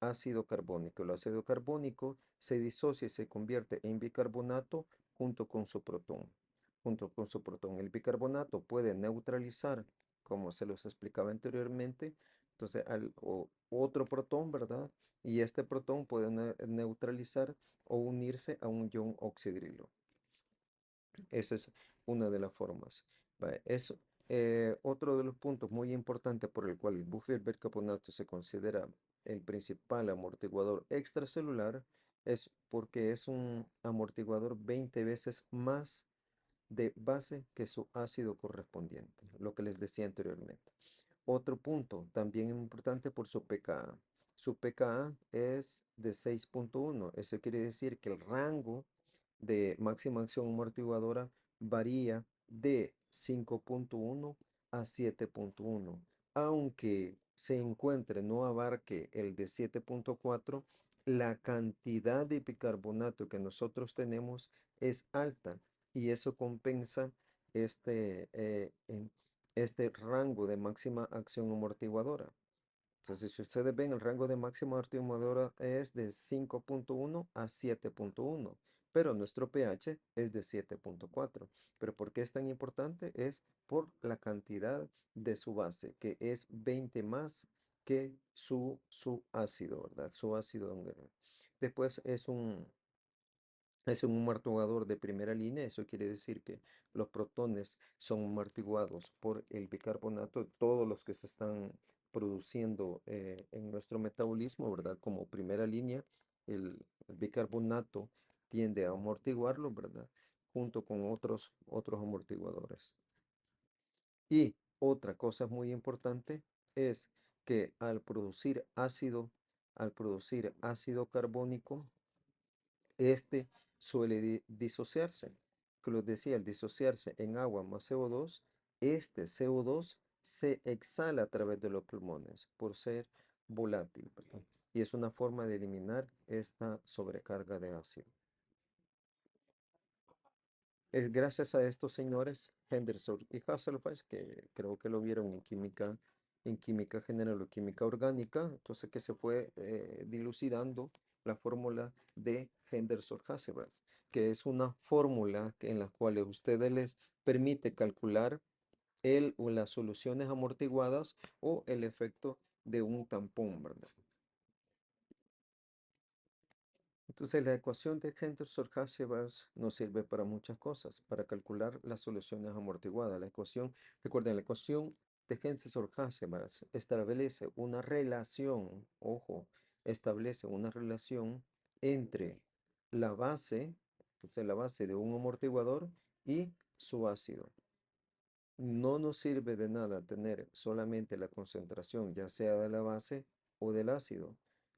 ácido carbónico. El ácido carbónico se disocia y se convierte en bicarbonato junto con su protón. Junto con su protón. El bicarbonato puede neutralizar, como se los explicaba anteriormente, entonces otro protón, ¿verdad? Y este protón puede neutralizar o unirse a un ion oxidrilo. Esa es una de las formas. Eso, otro de los puntos muy importantes por el cual el buffer bicarbonato se considera el principal amortiguador extracelular es porque es un amortiguador 20 veces más de base que su ácido correspondiente, lo que les decía anteriormente. Otro punto también importante por su pKa. Su pKa es de 6.1. Eso quiere decir que el rango de máxima acción amortiguadora varía de 5.1 a 7.1. Aunque se encuentre, no abarque el de 7.4, la cantidad de bicarbonato que nosotros tenemos es alta y eso compensa este rango de máxima acción amortiguadora. Entonces, si ustedes ven, el rango de máxima amortiguadora es de 5.1 a 7.1, pero nuestro pH es de 7.4. ¿Pero por qué es tan importante? Es por la cantidad de su base, que es 20 más que su ácido, ¿verdad? Su ácido. Después es un amortiguador de primera línea, eso quiere decir que los protones son amortiguados por el bicarbonato, todos los que se están produciendo en nuestro metabolismo, ¿verdad? Como primera línea, el bicarbonato tiende a amortiguarlo, ¿verdad? Junto con otros amortiguadores. Y otra cosa muy importante es que al producir ácido carbónico, este suele disociarse. Que les decía, al disociarse en agua más CO2, este CO2 se exhala a través de los pulmones por ser volátil, ¿verdad? Y es una forma de eliminar esta sobrecarga de ácido. Es gracias a estos señores, Henderson y Hasselbalch, que creo que lo vieron en química general o química orgánica, entonces que se fue dilucidando la fórmula de Henderson-Hasselbalch, que es una fórmula en la cual a ustedes les permite calcular el o las soluciones amortiguadas o el efecto de un tampón, ¿verdad? Entonces, la ecuación de Henderson-Hasselbalch nos sirve para muchas cosas, para calcular las soluciones amortiguadas. La ecuación, recuerden, la ecuación de Henses-Orcasimas establece una relación, ojo, establece una relación entre la base, entonces la base de un amortiguador y su ácido. No nos sirve de nada tener solamente la concentración, ya sea de la base o del ácido.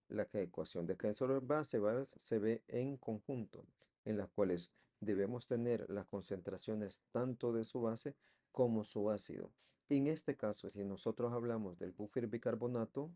La ecuación de Henselt-Base se ve en conjunto, en las cuales debemos tener las concentraciones tanto de su base como su ácido. En este caso, si nosotros hablamos del buffer bicarbonato,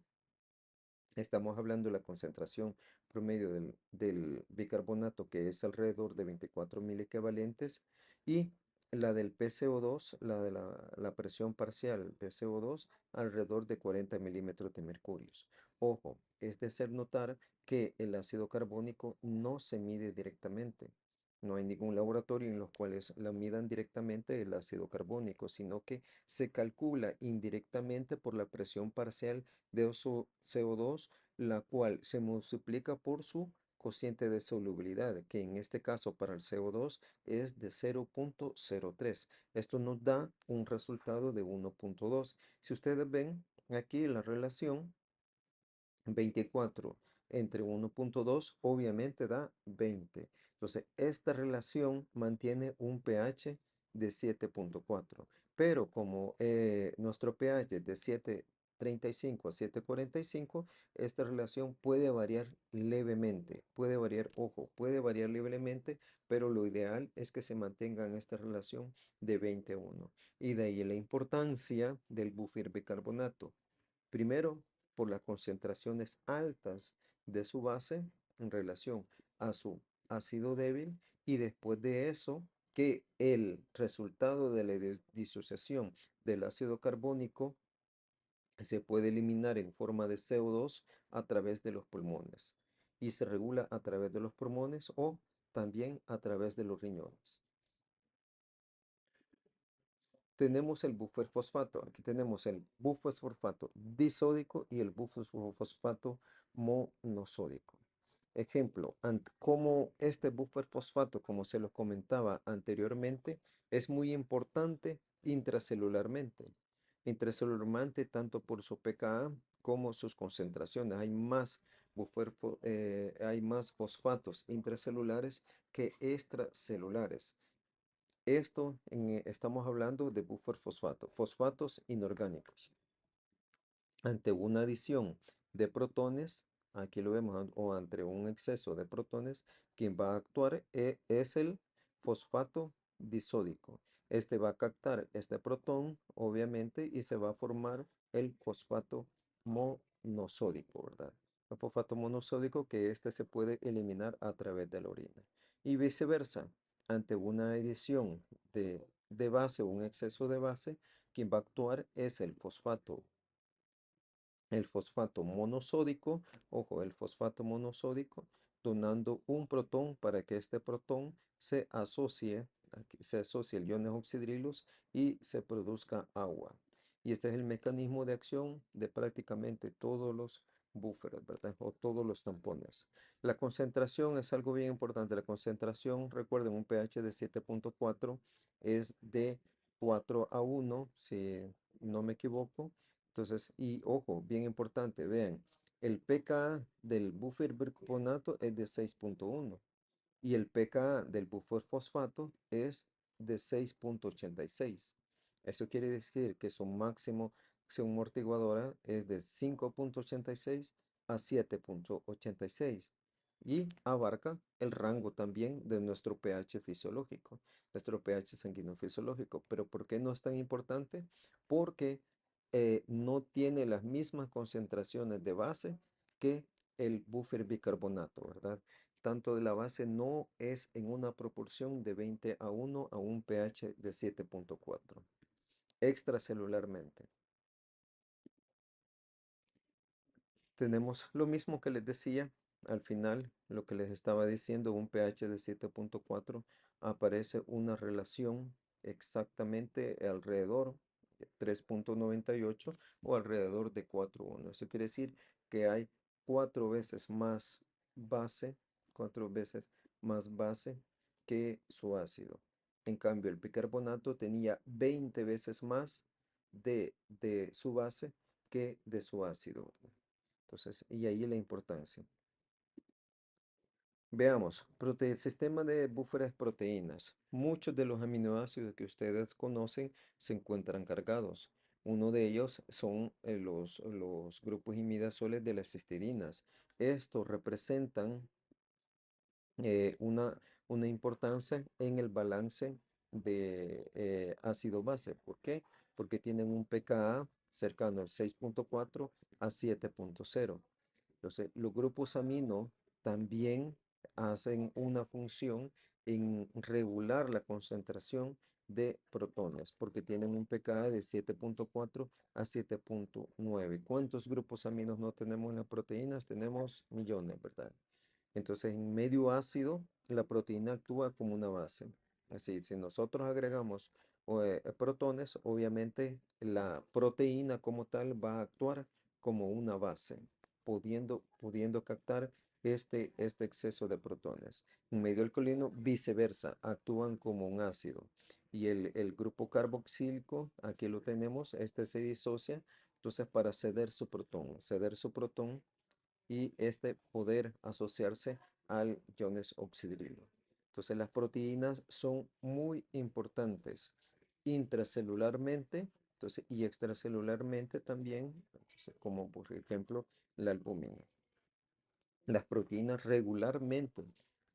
estamos hablando de la concentración promedio del bicarbonato, que es alrededor de 24 equivalentes, y la del PCO2, la de la presión parcial de CO2, alrededor de 40 milímetros de mercurio. Ojo, es de hacer notar que el ácido carbónico no se mide directamente. No hay ningún laboratorio en los cuales la midan directamente el ácido carbónico, sino que se calcula indirectamente por la presión parcial de CO2, la cual se multiplica por su cociente de solubilidad, que en este caso para el CO2 es de 0.03. Esto nos da un resultado de 1.2. Si ustedes ven aquí la relación, 24 entre 1.2 obviamente da 20. Entonces, esta relación mantiene un pH de 7.4. Pero como nuestro pH es de 7.35 a 7.45, esta relación puede variar levemente. Puede variar, ojo, puede variar levemente, pero lo ideal es que se mantenga en esta relación de 21. Y de ahí la importancia del buffer bicarbonato. Primero, por las concentraciones altas de su base en relación a su ácido débil, y después de eso, que el resultado de la disociación del ácido carbónico se puede eliminar en forma de CO2 a través de los pulmones y se regula a través de los pulmones o también a través de los riñones. Tenemos el buffer fosfato. Aquí tenemos el buffer fosfato disódico y el buffer fosfato monosódico. Ejemplo, como este buffer fosfato, como se lo comentaba anteriormente, es muy importante intracelularmente. Intracelularmente, tanto por su pKa como sus concentraciones. Hay más fosfatos intracelulares que extracelulares. Estamos hablando de buffer fosfato, fosfatos inorgánicos. Ante una adición de protones, aquí lo vemos, o ante un exceso de protones, quien va a actuar es el fosfato disódico. Este va a captar este protón, obviamente, y se va a formar el fosfato monosódico, ¿verdad? El fosfato monosódico, que este se puede eliminar a través de la orina. Y viceversa, ante una adición de base o un exceso de base, quien va a actuar es el fosfato monosódico, ojo, el fosfato monosódico, donando un protón para que este protón se asocie al iones oxidrilos y se produzca agua. Y este es el mecanismo de acción de prácticamente todos los buffers, ¿verdad? O todos los tampones. La concentración es algo bien importante. La concentración, recuerden, un pH de 7.4 es de 4 a 1, si no me equivoco. Entonces, y ojo, bien importante, vean, el pKa del buffer bicarbonato es de 6.1 y el pKa del buffer fosfato es de 6.86. Eso quiere decir que su máximo acción amortiguadora es de 5.86 a 7.86 y abarca el rango también de nuestro pH fisiológico, nuestro pH sanguíneo fisiológico. Pero ¿por qué no es tan importante? Porque no tiene las mismas concentraciones de base que el buffer bicarbonato, ¿verdad? Tanto de la base no es en una proporción de 20 a 1 a un pH de 7.4 extracelularmente. Tenemos lo mismo que les decía al final, lo que les estaba diciendo, un pH de 7.4, aparece una relación exactamente alrededor de 3.98 o alrededor de 4.1. Eso quiere decir que hay 4 veces más base, 4 veces más base que su ácido. En cambio, el bicarbonato tenía 20 veces más de su base que de su ácido, ¿verdad? Entonces, y ahí la importancia. Veamos, el sistema de búferes proteínas. Muchos de los aminoácidos que ustedes conocen se encuentran cargados. Uno de ellos son los grupos imidazoles de las cistidinas. Estos representan una importancia en el balance de ácido-base. ¿Por qué? Porque tienen un pKa cercano al 6.4 a 7.0. Entonces, los grupos amino también hacen una función en regular la concentración de protones, porque tienen un pKa de 7.4 a 7.9. ¿Cuántos grupos aminos no tenemos en las proteínas? Tenemos millones, ¿verdad? Entonces, en medio ácido, la proteína actúa como una base. Así, si nosotros agregamos protones, obviamente la proteína como tal va a actuar como una base, pudiendo captar este exceso de protones. En medio alcalino, viceversa, actúan como un ácido. Y el grupo carboxílico, aquí lo tenemos, este se disocia, entonces para ceder su protón y este poder asociarse al iones oxidrilo. Entonces las proteínas son muy importantes intracelularmente, entonces, y extracelularmente también, entonces, como por ejemplo la albúmina. Las proteínas regularmente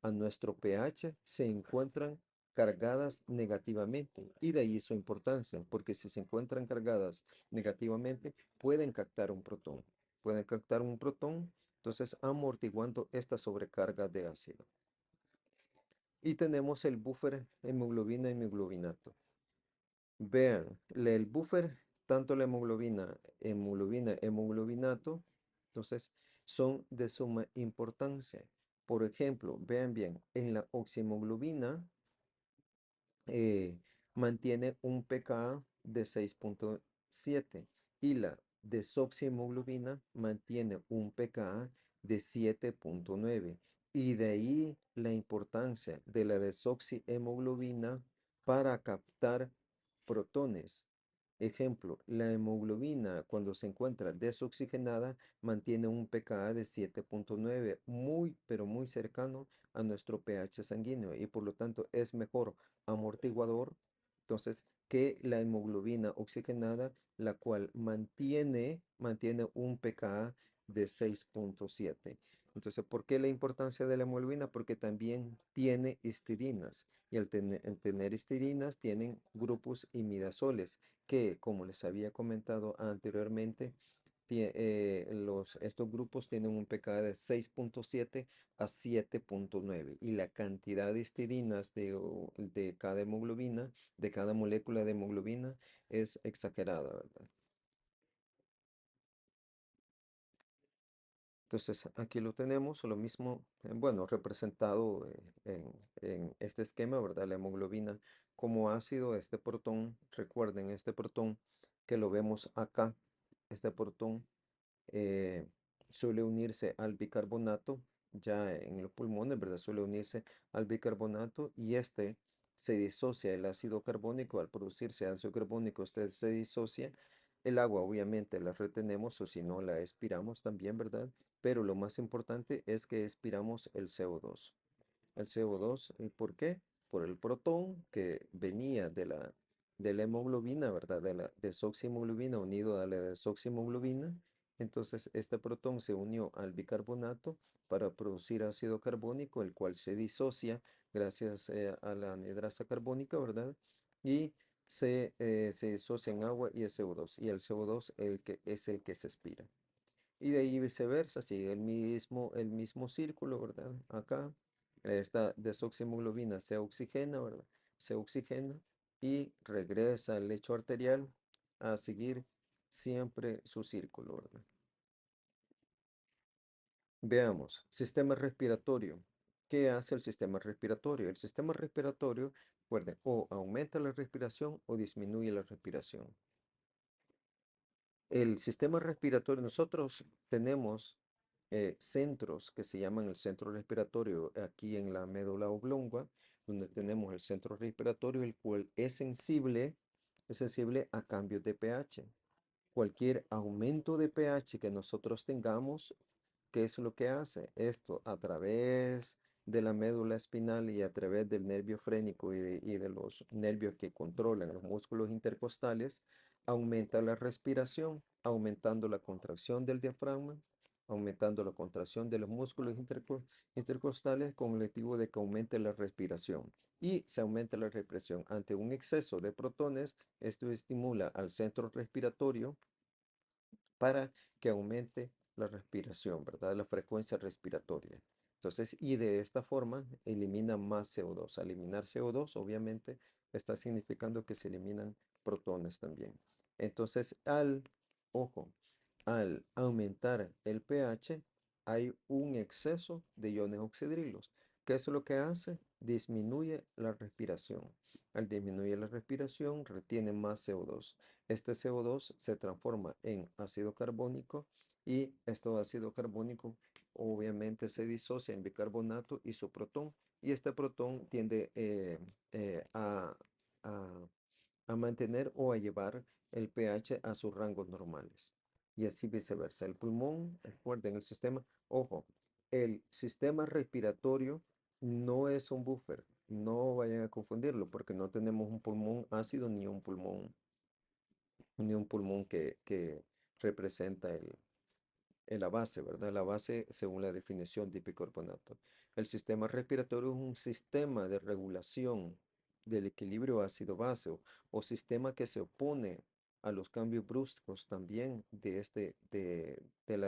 a nuestro pH se encuentran cargadas negativamente y de ahí su importancia, porque si se encuentran cargadas negativamente pueden captar un protón. Pueden captar un protón, entonces amortiguando esta sobrecarga de ácido. Y tenemos el buffer hemoglobina-hemoglobinato. Vean, el buffer, tanto la hemoglobina-hemoglobinato, entonces son de suma importancia. Por ejemplo, vean bien, en la oxihemoglobina eh, mantiene un pKa de 6.7 y la desoxihemoglobina mantiene un pKa de 7.9. Y de ahí la importancia de la desoxihemoglobina para captar protones. Ejemplo, la hemoglobina cuando se encuentra desoxigenada mantiene un pKa de 7.9, muy pero muy cercano a nuestro pH sanguíneo y por lo tanto es mejor amortiguador, entonces, que la hemoglobina oxigenada, la cual mantiene un pKa de 6.7. Entonces, ¿por qué la importancia de la hemoglobina? Porque también tiene histidinas y al tener histidinas tienen grupos imidazoles que, como les había comentado anteriormente, estos grupos tienen un pKa de 6.7 a 7.9 y la cantidad de histidines de cada hemoglobina, de cada molécula de hemoglobina es exagerada, ¿verdad? Entonces aquí lo tenemos, lo mismo, bueno, representado en este esquema, ¿verdad? La hemoglobina como ácido, este protón, recuerden, este protón que lo vemos acá, este protón eh, suele unirse al bicarbonato, ya en los pulmones, ¿verdad? Suele unirse al bicarbonato y este se disocia el ácido carbónico. Al producirse ácido carbónico, este se disocia. El agua, obviamente, la retenemos o si no, la expiramos también, ¿verdad? Pero lo más importante es que expiramos el CO2. El CO2, ¿y por qué? Por el protón que venía de la hemoglobina, ¿verdad? De la desoxihemoglobina unido a la desoxihemoglobina. Entonces, este protón se unió al bicarbonato para producir ácido carbónico, el cual se disocia gracias a la anhidrasa carbónica, ¿verdad? Y se disocia en agua y el CO2. Y el CO2 es el que se expira. Y de ahí viceversa, sigue el mismo círculo, ¿verdad? Acá, esta desoxihemoglobina se oxigena, ¿verdad? Se oxigena y regresa al lecho arterial a seguir siempre su círculo, ¿verdad? Veamos, sistema respiratorio. ¿Qué hace el sistema respiratorio? El sistema respiratorio, recuerden, o aumenta la respiración o disminuye la respiración. El sistema respiratorio, nosotros tenemos centros que se llaman el centro respiratorio aquí en la médula oblongua, donde tenemos el centro respiratorio, el cual es es sensible a cambios de pH. Cualquier aumento de pH que nosotros tengamos, ¿qué es lo que hace? Esto a través de la médula espinal y a través del nervio frénico y de los nervios que controlan los músculos intercostales, aumenta la respiración, aumentando la contracción del diafragma, aumentando la contracción de los músculos intercostales con el objetivo de que aumente la respiración. Y se aumenta la respiración ante un exceso de protones. Esto estimula al centro respiratorio para que aumente la respiración, ¿verdad? La frecuencia respiratoria. Entonces, y de esta forma elimina más CO2. Al eliminar CO2, obviamente, está significando que se eliminan protones también. Entonces, ojo, al aumentar el pH, hay un exceso de iones oxidrilos. ¿Qué es lo que hace? Disminuye la respiración. Al disminuir la respiración, retiene más CO2. Este CO2 se transforma en ácido carbónico y este ácido carbónico obviamente se disocia en bicarbonato y su protón. Y este protón tiende eh, a, a- a mantener o a llevar el pH a sus rangos normales. Y así viceversa. El pulmón, recuerden, el sistema, ojo, el sistema respiratorio no es un buffer. No vayan a confundirlo porque no tenemos un pulmón ácido ni un pulmón que representa la base, ¿verdad? La base según la definición de bicarbonato. El sistema respiratorio es un sistema de regulación del equilibrio ácido-base o sistema que se opone a los cambios bruscos también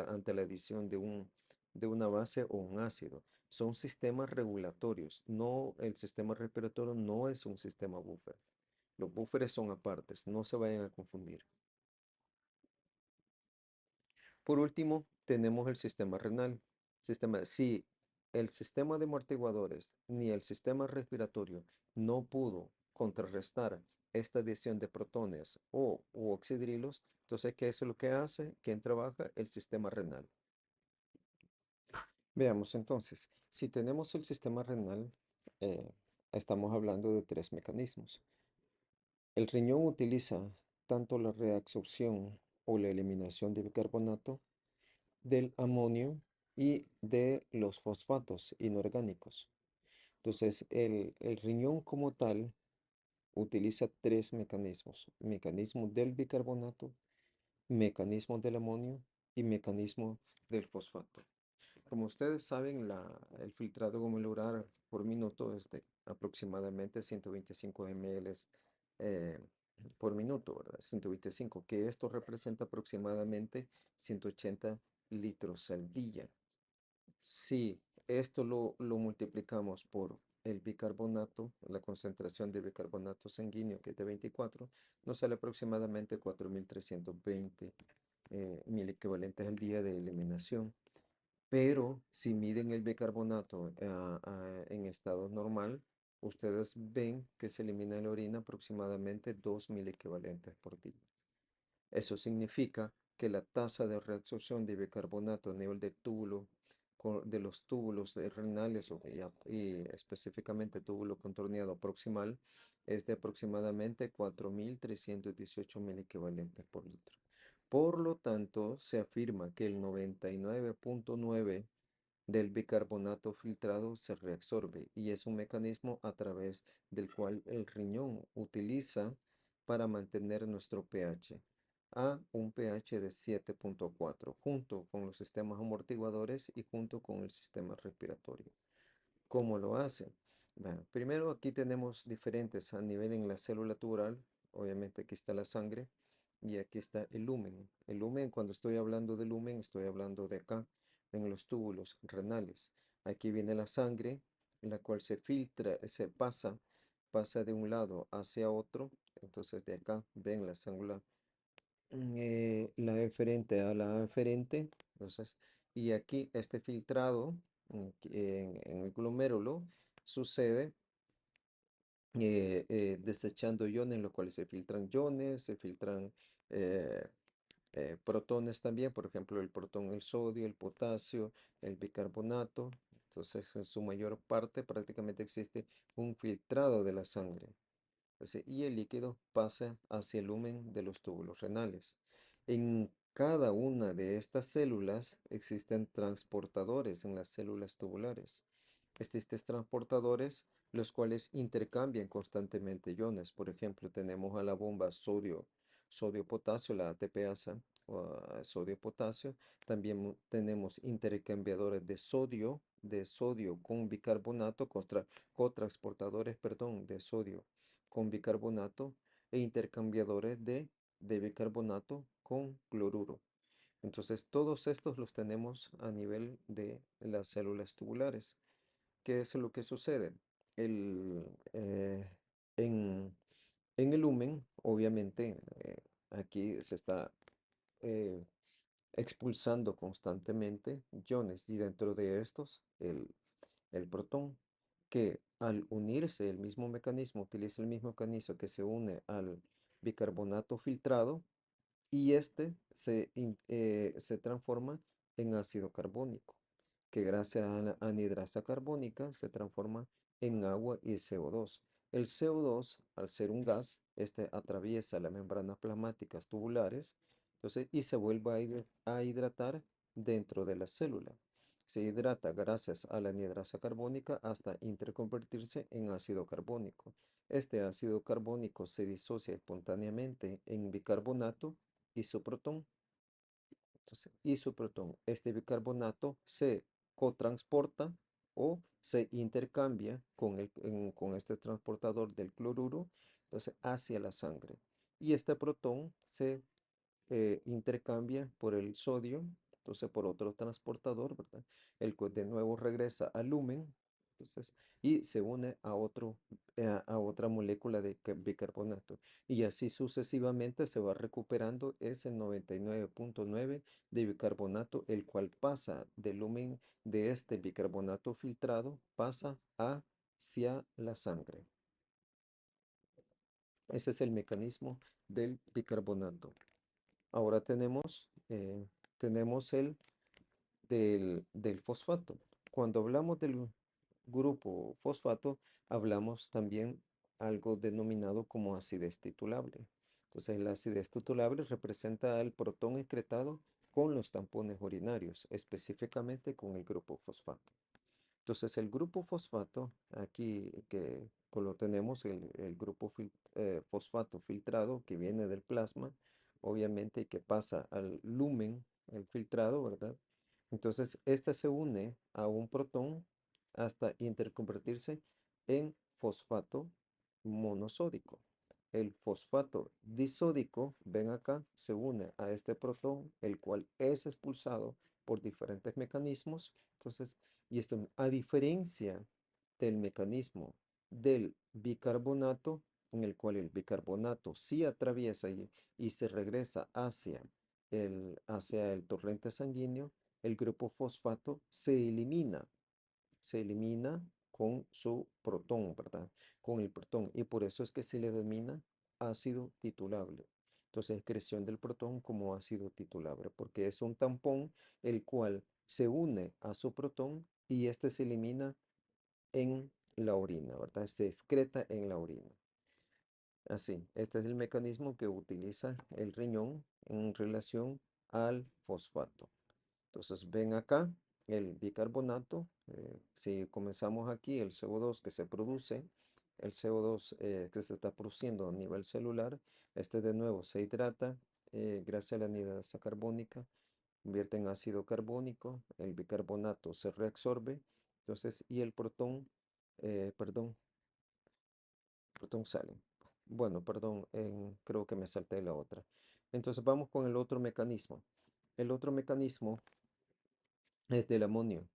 ante la adición de una base o un ácido. Son sistemas regulatorios. No, el sistema respiratorio no es un sistema buffer. Los buffers son apartes, no se vayan a confundir. Por último, tenemos el sistema renal. Si el sistema de amortiguadores ni el sistema respiratorio no pudo contrarrestar esta adición de protones o u oxidrilos, entonces, ¿qué es lo que hace? ¿Quién trabaja? El sistema renal. Veamos entonces, si tenemos el sistema renal, eh, estamos hablando de tres mecanismos. El riñón utiliza tanto la reabsorción o la eliminación de bicarbonato del amonio y de los fosfatos inorgánicos. Entonces, el riñón como tal utiliza tres mecanismos: mecanismo del bicarbonato, mecanismo del amonio y mecanismo del fosfato. Como ustedes saben, el filtrado glomerular por minuto es de aproximadamente 125 ml eh, por minuto, ¿verdad? 125, que esto representa aproximadamente 180 litros al día. Si esto lo multiplicamos por el bicarbonato, la concentración de bicarbonato sanguíneo, que es de 24, nos sale aproximadamente 4.320 mil equivalentes al día de eliminación. Pero si miden el bicarbonato en estado normal, ustedes ven que se elimina en la orina aproximadamente 2.000 equivalentes por día. Eso significa que la tasa de reabsorción de bicarbonato a nivel de los túbulos renales y específicamente túbulo contorneado proximal es de aproximadamente 4.318 mil equivalentes por litro. Por lo tanto, se afirma que el 99.9 del bicarbonato filtrado se reabsorbe y es un mecanismo a través del cual el riñón utiliza para mantener nuestro pH a un pH de 7.4 junto con los sistemas amortiguadores y junto con el sistema respiratorio. ¿Cómo lo hace? Bueno, primero aquí tenemos diferentes a nivel en la célula tubular. Obviamente aquí está la sangre y aquí está el lumen. El lumen, cuando estoy hablando de lumen, estoy hablando de acá, en los túbulos renales. Aquí viene la sangre, en la cual se filtra, pasa de un lado hacia otro. Entonces de acá ven la sangre, la eferente a la aferente. Entonces, y aquí este filtrado en el glomérulo sucede desechando iones, en los cuales se filtran iones, se filtran eh, protones también, por ejemplo, el protón, el sodio, el potasio, el bicarbonato. Entonces, en su mayor parte prácticamente existe un filtrado de la sangre. Y el líquido pasa hacia el lumen de los túbulos renales. En cada una de estas células existen transportadores en las células tubulares. Existen transportadores los cuales intercambian constantemente iones. Por ejemplo, tenemos a la bomba sodio-potasio, la ATPasa, o sodio-potasio. También tenemos intercambiadores de sodio con bicarbonato, cotransportadores, perdón, de sodio con bicarbonato e intercambiadores de bicarbonato con cloruro. Entonces, todos estos los tenemos a nivel de las células tubulares. ¿Qué es lo que sucede? El, eh, en, en el lumen, obviamente, aquí se está eh, expulsando constantemente iones y dentro de estos el protón, que al unirse el mismo mecanismo, utiliza el mismo mecanismo que se une al bicarbonato filtrado, y este se transforma en ácido carbónico, que gracias a la anhidrasa carbónica se transforma en agua y CO2. El CO2, al ser un gas, este atraviesa las membranas plasmáticas tubulares, entonces, y se vuelve a hidratar dentro de la célula. Se hidrata gracias a la anhidrasa carbónica hasta interconvertirse en ácido carbónico. Este ácido carbónico se disocia espontáneamente en bicarbonato isoprotón. Entonces, isoprotón, este bicarbonato se cotransporta o se intercambia con este transportador del cloruro, entonces hacia la sangre. Y este protón se intercambia por el sodio, entonces por otro transportador, ¿verdad? El cual de nuevo regresa al lumen, entonces, y se une a otra molécula de bicarbonato. Y así sucesivamente se va recuperando ese 99,9 de bicarbonato, el cual pasa del lumen de este bicarbonato filtrado, pasa hacia la sangre. Ese es el mecanismo del bicarbonato. Ahora tenemos el del fosfato. Cuando hablamos del grupo fosfato, hablamos también algo denominado como acidez titulable. Entonces, la acidez titulable representa al protón excretado con los tampones urinarios, específicamente con el grupo fosfato. Entonces, el grupo fosfato, aquí que lo tenemos, el grupo fosfato filtrado que viene del plasma, obviamente, y que pasa al lumen, el filtrado, ¿verdad? Entonces, este se une a un protón hasta interconvertirse en fosfato monosódico. El fosfato disódico, ven acá, se une a este protón, el cual es expulsado por diferentes mecanismos. Entonces, y esto, a diferencia del mecanismo del bicarbonato, en el cual el bicarbonato sí atraviesa y se regresa hacia el torrente sanguíneo, el grupo fosfato se elimina con su protón, ¿verdad? Con el protón. Y por eso es que se le denomina ácido titulable. Entonces, excreción del protón como ácido titulable, porque es un tampón el cual se une a su protón y este se elimina en la orina, ¿verdad? Se excreta en la orina. Así, este es el mecanismo que utiliza el riñón en relación al fosfato. Entonces ven acá el bicarbonato. Si comenzamos aquí, el CO2 que se produce, el CO2 que se está produciendo a nivel celular, este de nuevo se hidrata gracias a la anhidrasa carbónica, convierte en ácido carbónico, el bicarbonato se reabsorbe, entonces, y el protón sale. Bueno, perdón, creo que me salté la otra. Entonces vamos con el otro mecanismo. El otro mecanismo es del amonio.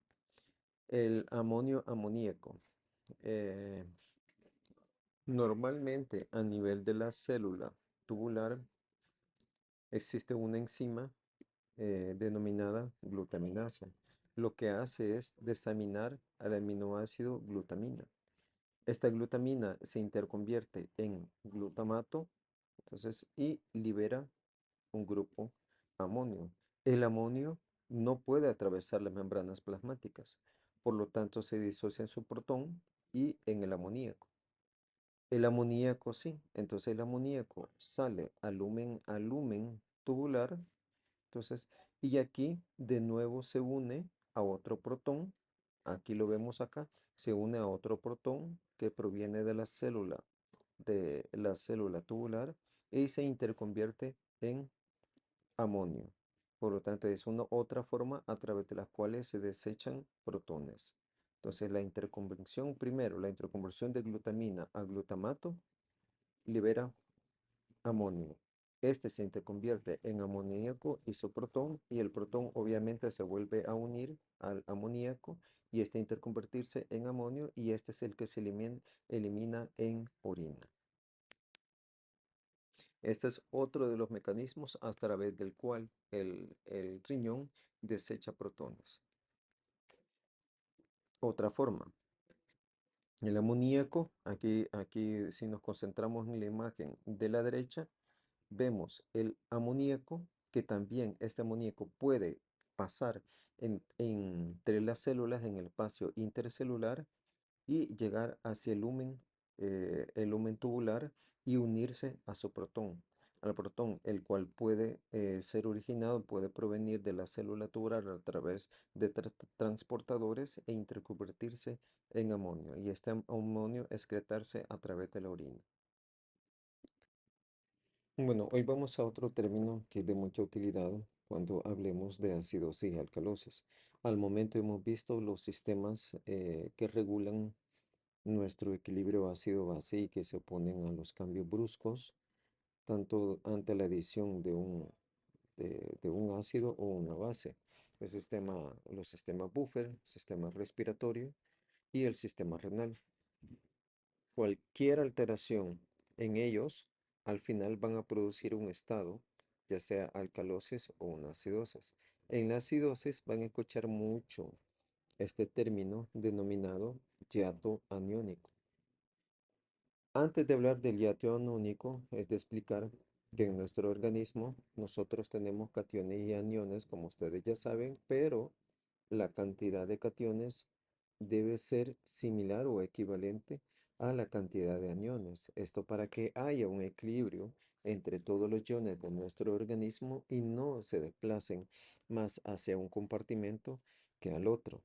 El amonio amoníaco. eh, Normalmente a nivel de la célula tubular existe una enzima denominada glutaminasa. Lo que hace es desaminar al aminoácido glutamina. Esta glutamina se interconvierte en glutamato, entonces, y libera un grupo amonio. El amonio no puede atravesar las membranas plasmáticas, por lo tanto se disocia en su protón y en el amoníaco. El amoníaco sí. Entonces el amoníaco sale al lumen tubular. Entonces, y aquí de nuevo se une a otro protón. Aquí lo vemos acá. Se une a otro protón que proviene de la célula tubular y se interconvierte en amonio. Por lo tanto, es una otra forma a través de las cuales se desechan protones. Entonces, la interconversión, primero, la interconversión de glutamina a glutamato libera amonio. Este se interconvierte en amoníaco isoprotón y el protón obviamente se vuelve a unir al amoníaco y este interconvertirse en amonio y este es el que se elimina en orina. Este es otro de los mecanismos a través del cual el riñón desecha protones. Otra forma, el amoníaco, aquí si nos concentramos en la imagen de la derecha, vemos el amoníaco, que también este amoníaco puede pasar entre las células en el espacio intercelular y llegar hacia el lumen tubular y unirse a su protón, al protón, el cual puede ser originado, puede provenir de la célula tubular a través de transportadores e interconvertirse en amonio, y este amonio excretarse a través de la orina. Bueno, hoy vamos a otro término que es de mucha utilidad cuando hablemos de acidosis y alcalosis. Al momento hemos visto los sistemas que regulan nuestro equilibrio ácido-base y que se oponen a los cambios bruscos, tanto ante la adición de un ácido o una base. Los sistemas buffer, sistema respiratorio y el sistema renal. Cualquier alteración en ellos, al final van a producir un estado, ya sea alcalosis o una acidosis. En la acidosis van a escuchar mucho este término denominado hiato aniónico. Antes de hablar del hiato anónico, es de explicar que en nuestro organismo nosotros tenemos cationes y aniones, como ustedes ya saben, pero la cantidad de cationes debe ser similar o equivalente a la cantidad de aniones. Esto para que haya un equilibrio entre todos los iones de nuestro organismo y no se desplacen más hacia un compartimento que al otro.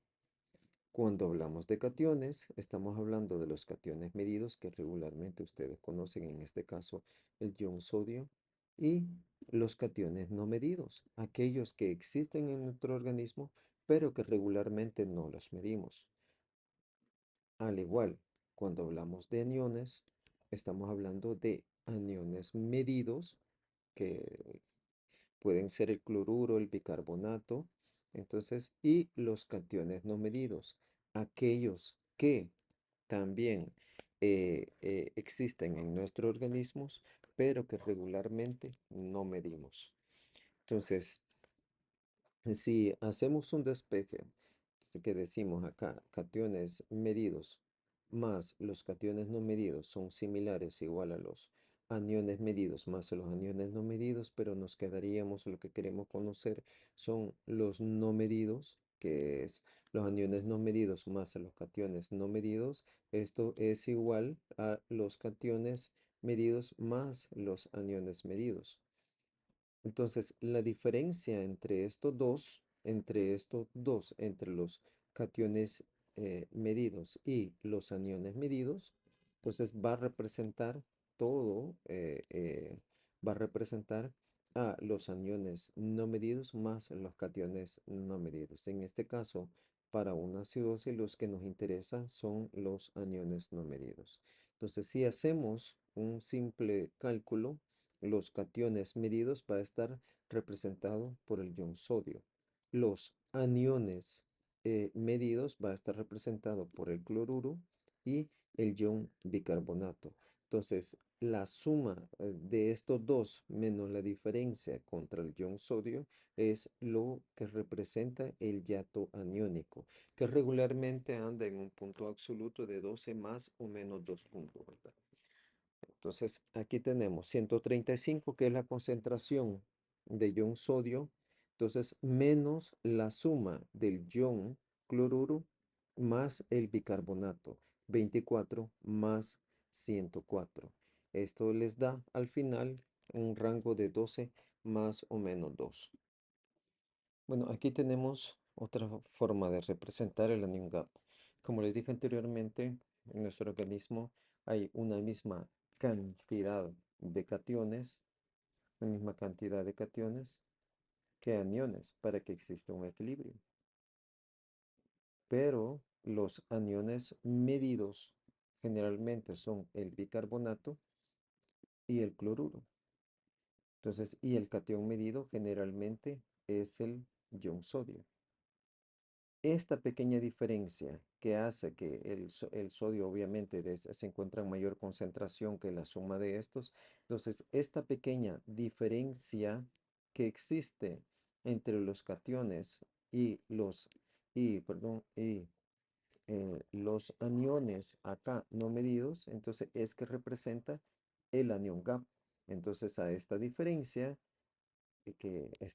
Cuando hablamos de cationes, estamos hablando de los cationes medidos que regularmente ustedes conocen, en este caso el ion sodio, y los cationes no medidos, aquellos que existen en nuestro organismo, pero que regularmente no los medimos. Al igual, cuando hablamos de aniones, estamos hablando de aniones medidos que pueden ser el cloruro, el bicarbonato, entonces, y los cationes no medidos, aquellos que también existen en nuestros organismos, pero que regularmente no medimos. Entonces, si hacemos un despeje, que decimos acá, cationes medidos más los cationes no medidos son similares, igual a los aniones medidos más los aniones no medidos, pero nos quedaríamos, lo que queremos conocer son los no medidos, que es los aniones no medidos más los cationes no medidos. Esto es igual a los cationes medidos más los aniones medidos. Entonces, la diferencia entre los cationes medidos y los aniones medidos, entonces va a representar todo, va a representar a los aniones no medidos más los cationes no medidos. En este caso, para una acidosis, los que nos interesan son los aniones no medidos. Entonces, si hacemos un simple cálculo, los cationes medidos va a estar representado por el ion sodio. Los aniones medidos va a estar representado por el cloruro y el ion bicarbonato. Entonces, la suma de estos dos menos la diferencia contra el ion sodio es lo que representa el hiato aniónico, que regularmente anda en un punto absoluto de 12 más o menos 2 puntos, ¿verdad? Entonces, aquí tenemos 135, que es la concentración de ion sodio. Entonces, menos la suma del ion cloruro más el bicarbonato. 24 más 104. Esto les da al final un rango de 12 más o menos 2. Bueno, aquí tenemos otra forma de representar el anion gap. Como les dije anteriormente, en nuestro organismo hay una misma cantidad de cationes, la misma cantidad de cationes que aniones para que exista un equilibrio. Pero los aniones medidos generalmente son el bicarbonato y el cloruro. Entonces, y el cation medido generalmente es el ion sodio. Esta pequeña diferencia que hace que el sodio obviamente se encuentra en mayor concentración que la suma de estos, entonces esta pequeña diferencia que existe entre los cationes y los aniones acá no medidos, entonces es que representa el anion gap. Entonces a esta diferencia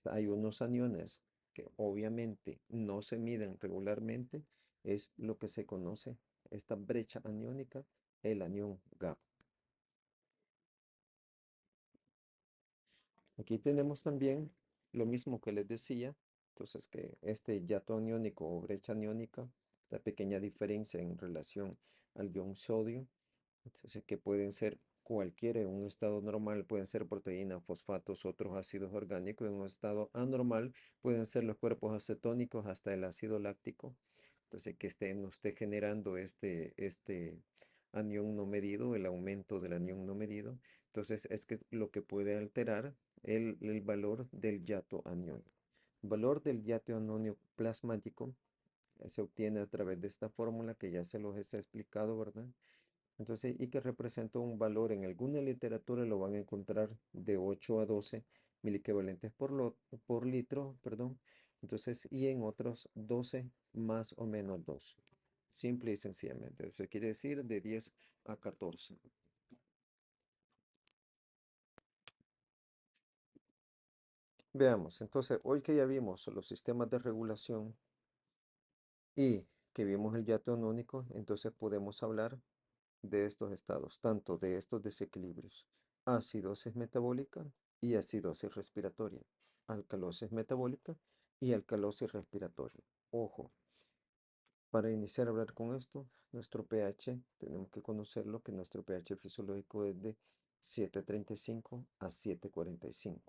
hay unos aniones que obviamente no se miden regularmente, es lo que se conoce, esta brecha aniónica, el anion gap. Aquí tenemos también lo mismo que les decía, entonces que este hiato aniónico o brecha aniónica, esta pequeña diferencia en relación al ion sodio, entonces que pueden ser cualquiera en un estado normal, pueden ser proteínas, fosfatos, otros ácidos orgánicos, en un estado anormal pueden ser los cuerpos acetónicos hasta el ácido láctico, entonces que no esté generando este anión no medido, el aumento del anión no medido, entonces es que lo que puede alterar el valor del hiato aniónico. El valor del hiato aniónico plasmático se obtiene a través de esta fórmula que ya se los he explicado, ¿verdad? Entonces, y que representa un valor en alguna literatura lo van a encontrar de 8 a 12 miliequivalentes por litro, perdón. Entonces, y en otros 12 más o menos 2. Simple y sencillamente. Eso quiere decir de 10 a 14. Veamos, entonces, hoy que ya vimos los sistemas de regulación y que vimos el hiato anónico, entonces podemos hablar de estos estados, tanto de estos desequilibrios, acidosis metabólica y acidosis respiratoria, alcalosis metabólica y alcalosis respiratoria. Ojo, para iniciar a hablar con esto, nuestro pH, tenemos que conocerlo, que nuestro pH fisiológico es de 7.35 a 7.45.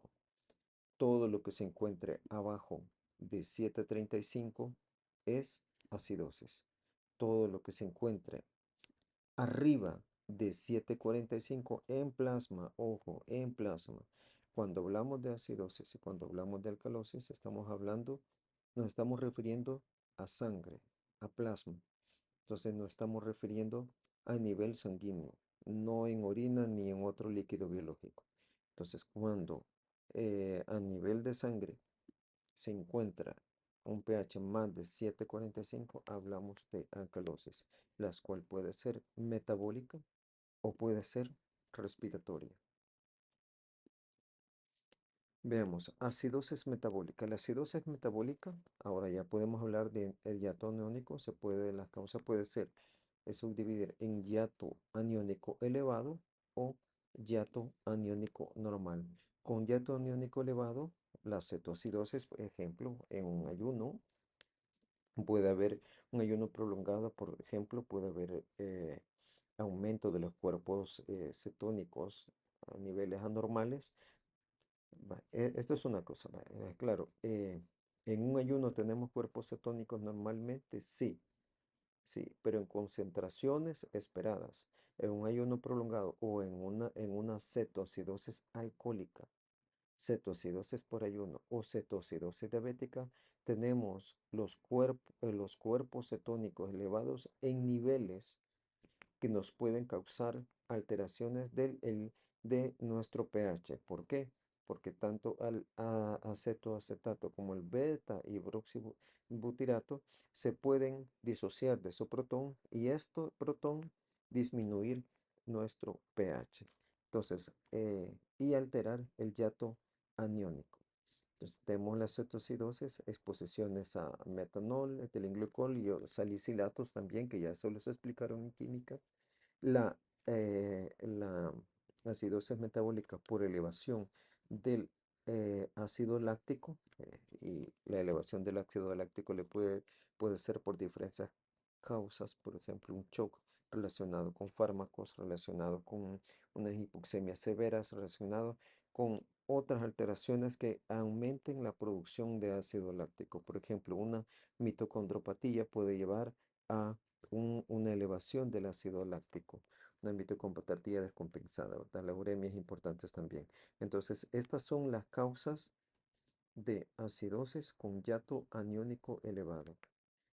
Todo lo que se encuentre abajo de 7.35 es acidosis. Todo lo que se encuentre arriba de 7.45 en plasma, ojo, en plasma. Cuando hablamos de acidosis y cuando hablamos de alcalosis, nos estamos refiriendo a sangre, a plasma. Entonces nos estamos refiriendo a nivel sanguíneo, no en orina ni en otro líquido biológico. Entonces, cuando a nivel de sangre se encuentra un pH más de 7.45, hablamos de alcalosis, la cual puede ser metabólica o puede ser respiratoria. Veamos, acidosis metabólica. La acidosis metabólica, ahora ya podemos hablar de el hiato aniónico, la causa puede ser, es subdividir en hiato aniónico elevado o hiato aniónico normal. Con hiato aniónico elevado, la cetoacidosis, por ejemplo, en un ayuno, puede haber un ayuno prolongado, por ejemplo, puede haber aumento de los cuerpos cetónicos a niveles anormales. Esto es una cosa, claro, en un ayuno tenemos cuerpos cetónicos normalmente, sí, sí, pero en concentraciones esperadas. En un ayuno prolongado o en una cetoacidosis alcohólica, cetoacidosis por ayuno o cetoacidosis diabética, tenemos los cuerpos cetónicos elevados en niveles que nos pueden causar alteraciones de nuestro pH. ¿Por qué? Porque tanto el acetoacetato como el beta hidroxibutirato se pueden disociar de su protón y este protón disminuir nuestro pH. Entonces, y alterar el hiato aniónico. Entonces, tenemos la cetoacidosis, exposiciones a metanol, etilenglicol y salicilatos también, que ya se los explicaron en química. La la acidosis metabólica por elevación del ácido láctico, y la elevación del ácido láctico puede ser por diferentes causas, por ejemplo, un shock relacionado con fármacos, relacionado con unas hipoxemias severas, relacionado con otras alteraciones que aumenten la producción de ácido láctico. Por ejemplo, una mitocondropatía puede llevar a una elevación del ácido láctico, una mitocondropatía descompensada, ¿verdad? La uremia es importante también. Entonces, estas son las causas de acidosis con yato aniónico elevado.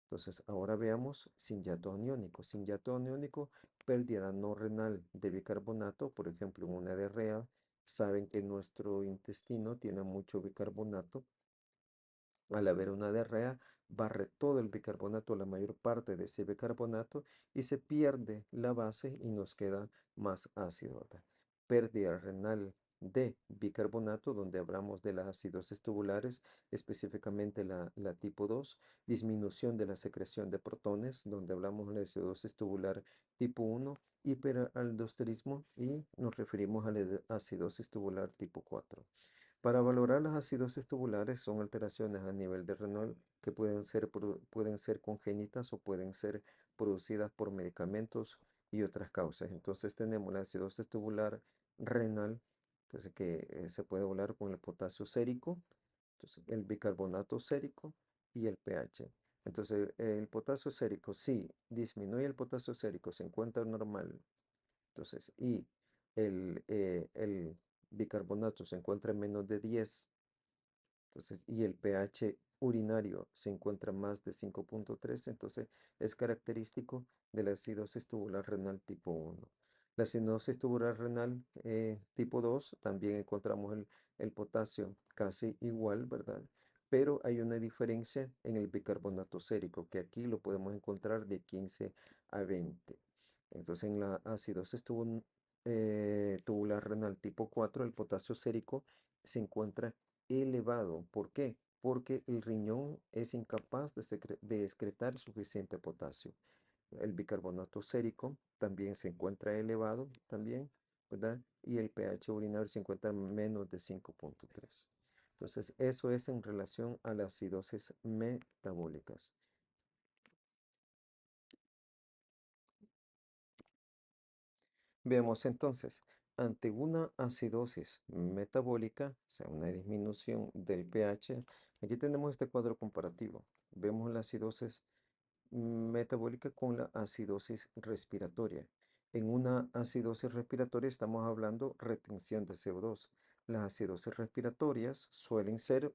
Entonces, ahora veamos sin yato aniónico. Sin yato aniónico, pérdida no renal de bicarbonato, por ejemplo, en una diarrea. Saben que nuestro intestino tiene mucho bicarbonato. Al haber una diarrea, barre todo el bicarbonato, la mayor parte de ese bicarbonato, y se pierde la base y nos queda más ácido, ¿verdad? Pérdida renal de bicarbonato, donde hablamos de las acidosis tubulares, específicamente la tipo 2, disminución de la secreción de protones, donde hablamos de la acidosis tubular tipo 1, hiperaldosterismo, y nos referimos a la acidosis tubular tipo 4. Para valorar las acidosis tubulares son alteraciones a nivel de renal que pueden ser congénitas o pueden ser producidas por medicamentos y otras causas. Entonces tenemos la acidosis tubular renal, entonces que se puede hablar con el potasio sérico, entonces el bicarbonato sérico y el pH. Entonces el potasio sérico, si disminuye el potasio sérico, se encuentra normal, entonces, y el bicarbonato se encuentra en menos de 10, entonces, y el pH urinario se encuentra más de 5,3, entonces es característico de la acidosis tubular renal tipo 1. La acidosis tubular renal tipo 2, también encontramos el potasio casi igual, ¿verdad? Pero hay una diferencia en el bicarbonato sérico, que aquí lo podemos encontrar de 15 a 20. Entonces, en la acidosis tubular renal tipo 4, el potasio sérico se encuentra elevado. ¿Por qué? Porque el riñón es incapaz de excretar suficiente potasio. El bicarbonato sérico también se encuentra elevado, también, ¿verdad? Y el pH urinario se encuentra menos de 5,3. Entonces, eso es en relación a las acidosis metabólicas. Veamos entonces, ante una acidosis metabólica, o sea, una disminución del pH, aquí tenemos este cuadro comparativo. Vemos la acidosis metabólica con la acidosis respiratoria. En una acidosis respiratoria estamos hablando retención de CO2. Las acidosis respiratorias suelen ser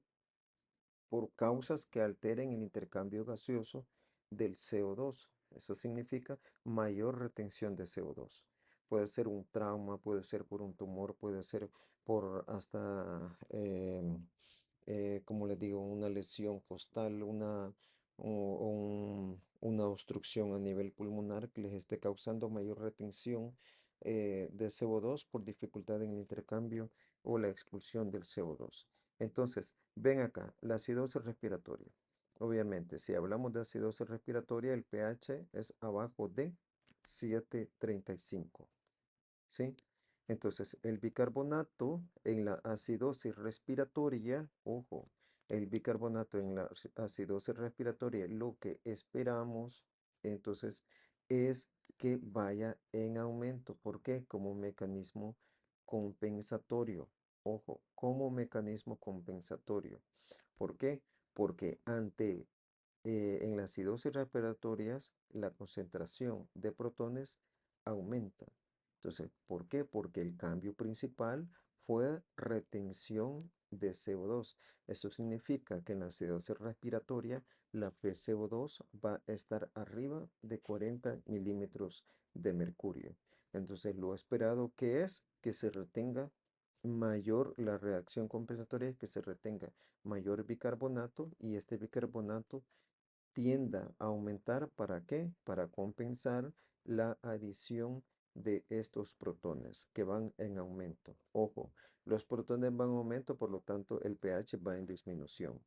por causas que alteren el intercambio gaseoso del CO2. Eso significa mayor retención de CO2. Puede ser un trauma, puede ser por un tumor, puede ser por hasta, como les digo, una lesión costal, una obstrucción a nivel pulmonar que les esté causando mayor retención de CO2 por dificultad en el intercambio o la expulsión del CO2. Entonces, ven acá, la acidosis respiratoria. Obviamente, si hablamos de acidosis respiratoria, el pH es abajo de 7,35. ¿Sí? Entonces, el bicarbonato en la acidosis respiratoria, ojo, el bicarbonato en la acidosis respiratoria, lo que esperamos, entonces, es que vaya en aumento. ¿Por qué? Como mecanismo compensatorio. Ojo, como mecanismo compensatorio. ¿Por qué? Porque en las acidosis respiratorias, la concentración de protones aumenta. Entonces, ¿por qué? Porque el cambio principal fue retención de CO2. Eso significa que en la acidosis respiratoria, la PCO2 va a estar arriba de 40 milímetros de mercurio. Entonces, lo esperado que es que se retenga mayor, la reacción compensatoria es que se retenga mayor bicarbonato, y este bicarbonato tienda a aumentar. ¿Para qué? Para compensar la adición de estos protones que van en aumento. Ojo, los protones van en aumento, por lo tanto el pH va en disminución.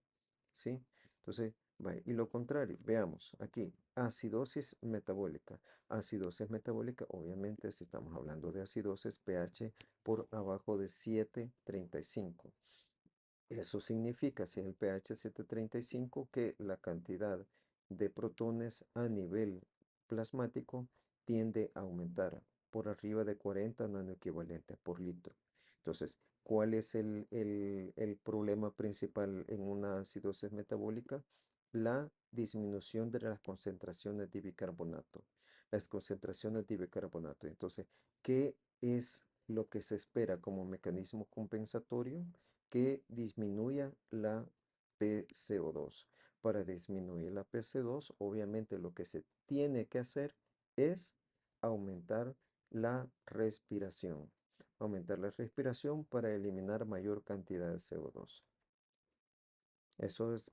¿Sí? Entonces, Vaya, y lo contrario, veamos aquí, acidosis metabólica. Acidosis metabólica, obviamente, si estamos hablando de acidosis, pH por abajo de 7,35. Eso significa, si el pH es 7,35, que la cantidad de protones a nivel plasmático tiende a aumentar por arriba de 40 nanoequivalentes por litro. Entonces, ¿cuál es el problema principal en una acidosis metabólica? La disminución de las concentraciones de bicarbonato. Las concentraciones de bicarbonato. Entonces, ¿qué es lo que se espera como mecanismo compensatorio? Que disminuya la PCO2. Para disminuir la PCO2, obviamente lo que se tiene que hacer es aumentar la respiración. Aumentar la respiración para eliminar mayor cantidad de CO2. Eso es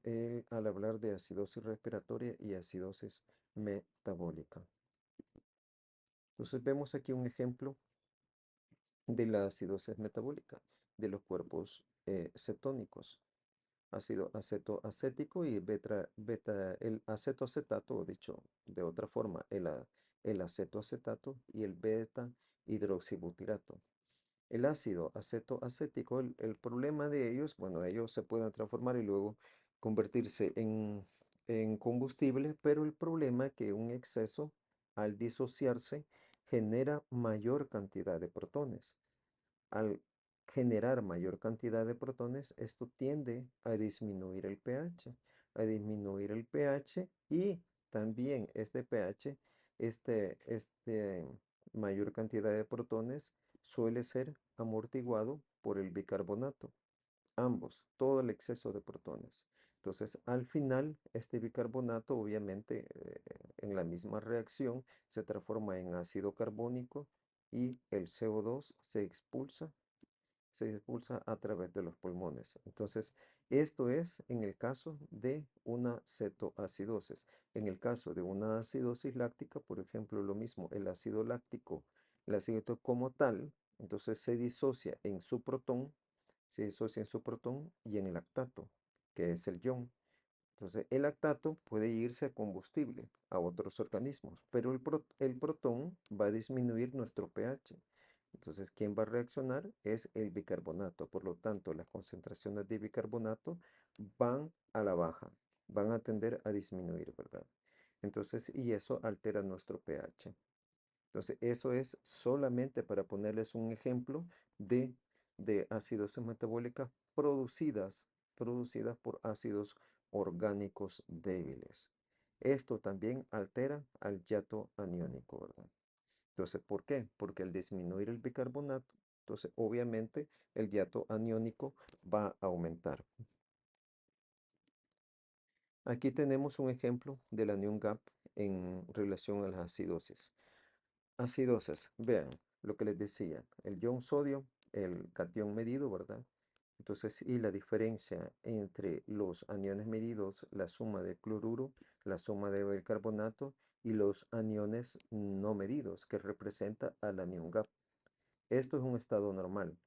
al hablar de acidosis respiratoria y acidosis metabólica. Entonces vemos aquí un ejemplo de la acidosis metabólica de los cuerpos cetónicos. Ácido acetoacético y el acetoacetato, o dicho de otra forma, el acetoacetato y el beta hidroxibutirato. El ácido acetoacético, el problema de ellos, bueno, ellos se pueden transformar y luego convertirse en combustible, pero el problema es que un exceso al disociarse genera mayor cantidad de protones. Al generar mayor cantidad de protones, esto tiende a disminuir el pH, y también este pH, este mayor cantidad de protones suele ser amortiguado por el bicarbonato. Ambos, todo el exceso de protones. Entonces, al final, este bicarbonato, obviamente, en la misma reacción, se transforma en ácido carbónico y el CO2 se expulsa a través de los pulmones. Entonces, esto es en el caso de una cetoacidosis. En el caso de una acidosis láctica, por ejemplo, lo mismo, el ácido láctico, el ácido como tal, entonces se disocia en su protón y en lactato, que es el ion. Entonces, el lactato puede irse a combustible a otros organismos, pero el protón va a disminuir nuestro pH. Entonces, ¿quién va a reaccionar? Es el bicarbonato. Por lo tanto, las concentraciones de bicarbonato van a la baja, van a tender a disminuir, ¿verdad? Entonces, y eso altera nuestro pH. Entonces, eso es solamente para ponerles un ejemplo de, de acidosis metabólicas producidas por ácidos orgánicos débiles. Esto también altera al yato aniónico, ¿verdad? Entonces, ¿por qué? Porque al disminuir el bicarbonato, entonces obviamente el yato aniónico va a aumentar. Aquí tenemos un ejemplo del anión gap en relación a las acidosis. Acidosis, vean lo que les decía, el ion sodio, el catión medido, ¿verdad? Entonces, y la diferencia entre los aniones medidos, la suma de cloruro, la suma de bicarbonato y los aniones no medidos, que representa al anión gap. Esto es un estado normal,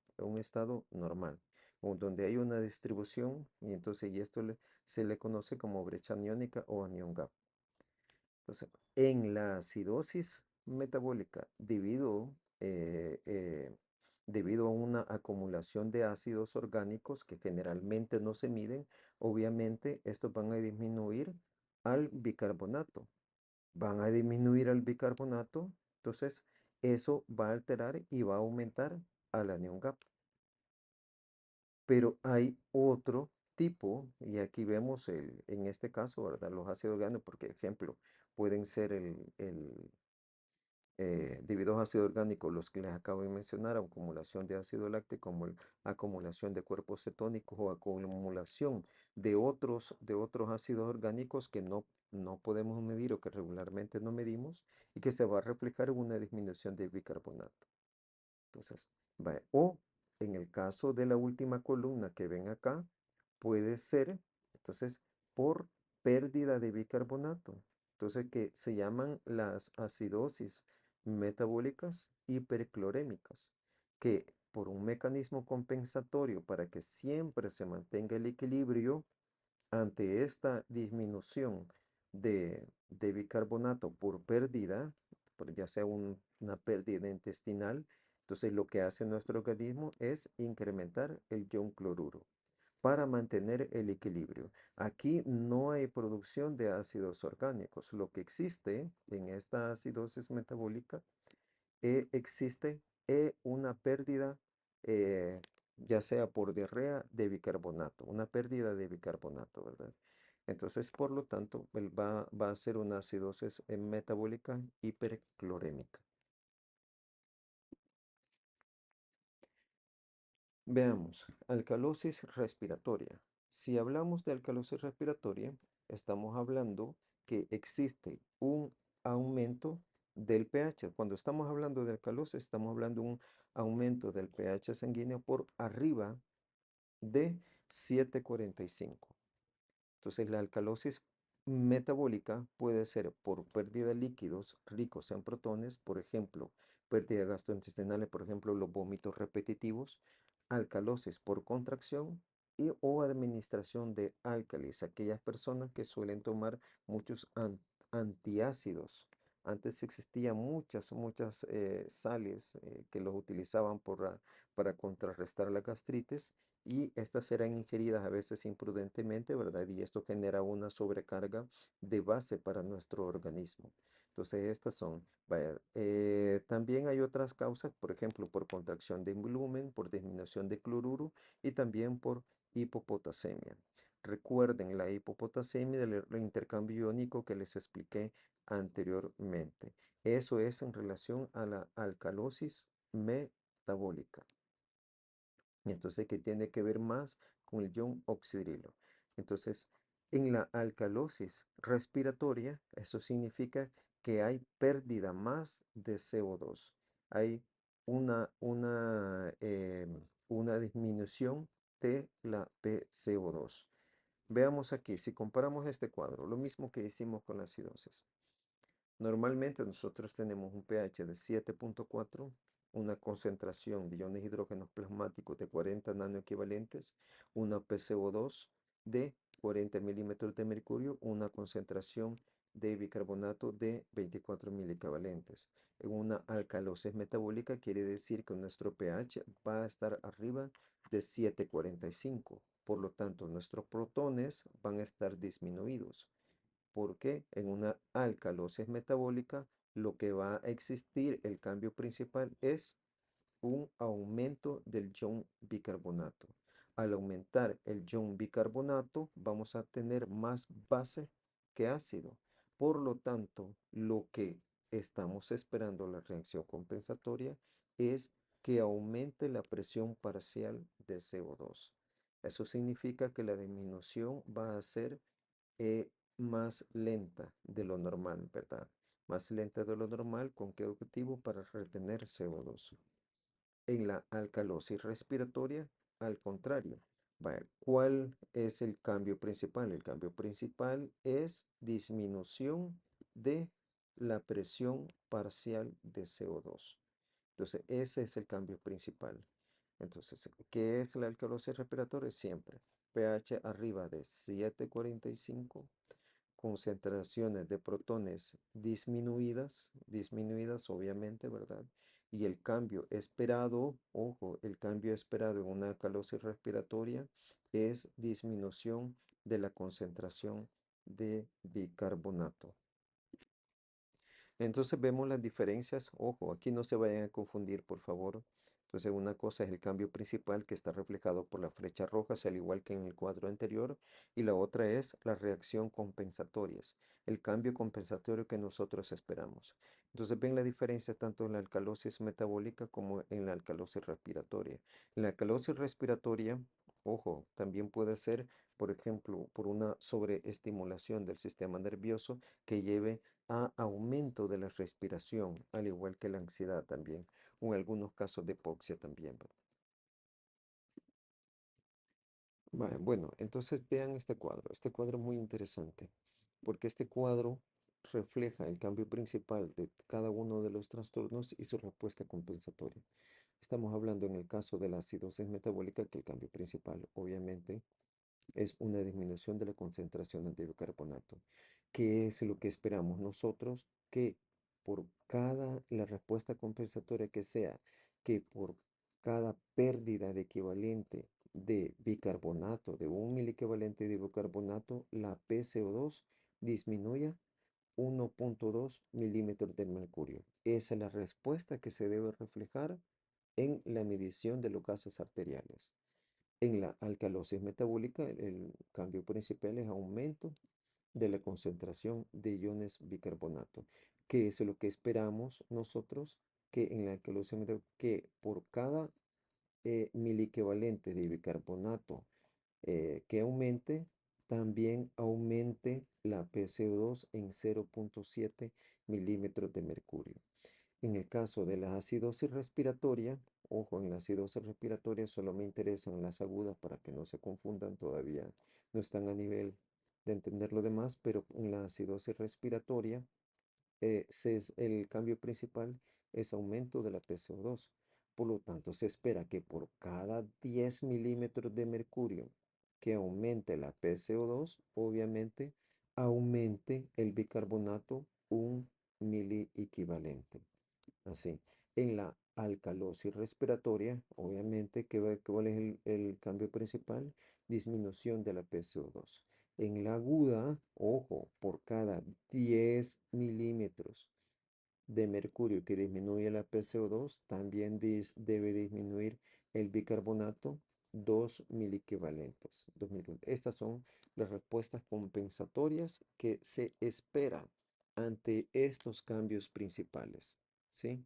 donde hay una distribución y entonces se le conoce como brecha aniónica o anión gap. Entonces, en la acidosis metabólica, debido a una acumulación de ácidos orgánicos que generalmente no se miden, obviamente estos van a disminuir al bicarbonato. Van a disminuir al bicarbonato, entonces eso va a alterar y va a aumentar al anión gap. Pero hay otro tipo, y aquí vemos en este caso, ¿verdad? Los ácidos orgánicos, porque ejemplo, pueden ser debido a ácido orgánico, los que les acabo de mencionar, acumulación de ácido láctico, como acumulación de cuerpos cetónicos o acumulación de otros ácidos orgánicos que no podemos medir o que regularmente no medimos y que se va a reflejar en una disminución de bicarbonato. Entonces, o en el caso de la última columna que ven acá, puede ser, entonces, por pérdida de bicarbonato. Entonces, que se llaman las acidosis metabólicas hiperclorémicas, que por un mecanismo compensatorio para que siempre se mantenga el equilibrio Ante esta disminución de bicarbonato por pérdida, ya sea una pérdida intestinal, entonces lo que hace nuestro organismo es incrementar el ion cloruro para mantener el equilibrio. Aquí no hay producción de ácidos orgánicos. Lo que existe en esta acidosis metabólica existe una pérdida, eh, ya sea por diarrea de bicarbonato, una pérdida de bicarbonato, ¿verdad? Entonces, por lo tanto, él va a ser una acidosis metabólica hiperclorémica. Veamos, alcalosis respiratoria. Si hablamos de alcalosis respiratoria, estamos hablando que existe un aumento del pH. Cuando estamos hablando de alcalosis, estamos hablando de un aumento del pH sanguíneo por arriba de 7,45. Entonces, la alcalosis metabólica puede ser por pérdida de líquidos ricos en protones, por ejemplo, pérdida gastrointestinal, por ejemplo, los vómitos repetitivos, alcalosis por contracción y o administración de álcalis, aquellas personas que suelen tomar muchos antiácidos. Antes existían muchas sales que los utilizaban para contrarrestar la gastritis y estas eran ingeridas a veces imprudentemente, ¿verdad? Y esto genera una sobrecarga de base para nuestro organismo. Entonces, estas son, vaya, también hay otras causas, por ejemplo, por contracción de volumen, por disminución de cloruro y también por hipopotasemia. Recuerden la hipopotasemia del intercambio iónico que les expliqué anteriormente. Eso es en relación a la alcalosis metabólica. Y entonces, ¿qué tiene que ver más con el ion oxidrilo? Entonces, en la alcalosis respiratoria, eso significa que hay pérdida más de CO2. Hay una disminución de la PCO2. Veamos aquí, si comparamos este cuadro, lo mismo que hicimos con la acidosis. Normalmente nosotros tenemos un pH de 7,4, una concentración de iones hidrógenos plasmáticos de 40 nanoequivalentes, una PCO2 de 40 milímetros de mercurio, una concentración de bicarbonato de 24 miliequivalentes. En una alcalosis metabólica quiere decir que nuestro pH va a estar arriba de 7,45. Por lo tanto, nuestros protones van a estar disminuidos porque en una alcalosis metabólica lo que va a existir, el cambio principal es un aumento del ion bicarbonato. Al aumentar el ion bicarbonato, vamos a tener más base que ácido. Por lo tanto, lo que estamos esperando la reacción compensatoria es que aumente la presión parcial de CO2. Eso significa que la disminución va a ser más lenta de lo normal, ¿verdad? Más lenta de lo normal, ¿con qué objetivo? Para retener CO2. En la alcalosis respiratoria, al contrario. Vaya, ¿cuál es el cambio principal? El cambio principal es disminución de la presión parcial de CO2. Entonces, ese es el cambio principal. Entonces, ¿qué es la alcalosis respiratoria? Siempre pH arriba de 7,45, concentraciones de protones disminuidas obviamente, ¿verdad? Y el cambio esperado, ojo, el cambio esperado en una alcalosis respiratoria es disminución de la concentración de bicarbonato. Entonces vemos las diferencias. Ojo, aquí no se vayan a confundir, por favor. Entonces una cosa es el cambio principal que está reflejado por las flechas rojas, al igual que en el cuadro anterior, y la otra es la reacción compensatorias, el cambio compensatorio que nosotros esperamos. Entonces ven la diferencia tanto en la alcalosis metabólica como en la alcalosis respiratoria. En la alcalosis respiratoria, ojo, también puede ser, por ejemplo, por una sobreestimulación del sistema nervioso que lleve a aumento de la respiración, al igual que la ansiedad también, o en algunos casos de hipoxia también, ¿verdad? Bueno, entonces vean este cuadro es muy interesante, porque este cuadro refleja el cambio principal de cada uno de los trastornos y su respuesta compensatoria. Estamos hablando en el caso de la acidosis metabólica que el cambio principal, obviamente, es una disminución de la concentración de bicarbonato. ¿Qué es lo que esperamos nosotros? Que por la respuesta compensatoria que sea, que por cada pérdida de equivalente de bicarbonato, de un miliequivalente de bicarbonato, la PCO2 disminuya 1,2 milímetros de mercurio. Esa es la respuesta que se debe reflejar en la medición de los gases arteriales. En la alcalosis metabólica, el cambio principal es aumento de la concentración de iones bicarbonato, que es lo que esperamos nosotros que en la alcalosis metabólica, que por cada miliequivalente de bicarbonato que aumente, también aumente la PCO2 en 0,7 milímetros de mercurio. En el caso de la acidosis respiratoria, ojo, en la acidosis respiratoria solo me interesan las agudas para que no se confundan, todavía no están a nivel de entender lo demás, pero en la acidosis respiratoria el cambio principal es aumento de la PCO2. Por lo tanto, se espera que por cada 10 milímetros de mercurio que aumente la PCO2, obviamente aumente el bicarbonato un mili equivalente. Así, en la alcalosis respiratoria, obviamente, ¿cuál es el cambio principal? Disminución de la PCO2. En la aguda, ojo, por cada 10 milímetros de mercurio que disminuye la PCO2, también debe disminuir el bicarbonato 2 miliequivalentes. Estas son las respuestas compensatorias que se esperan ante estos cambios principales, ¿sí?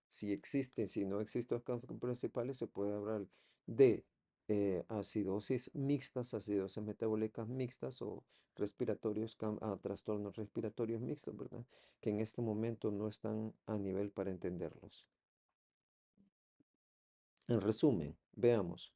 Si existen, si no existen los casos principales, se puede hablar de acidosis mixtas, acidosis metabólicas mixtas o trastornos respiratorios mixtos, ¿verdad? Que en este momento no están a nivel para entenderlos. En resumen, veamos.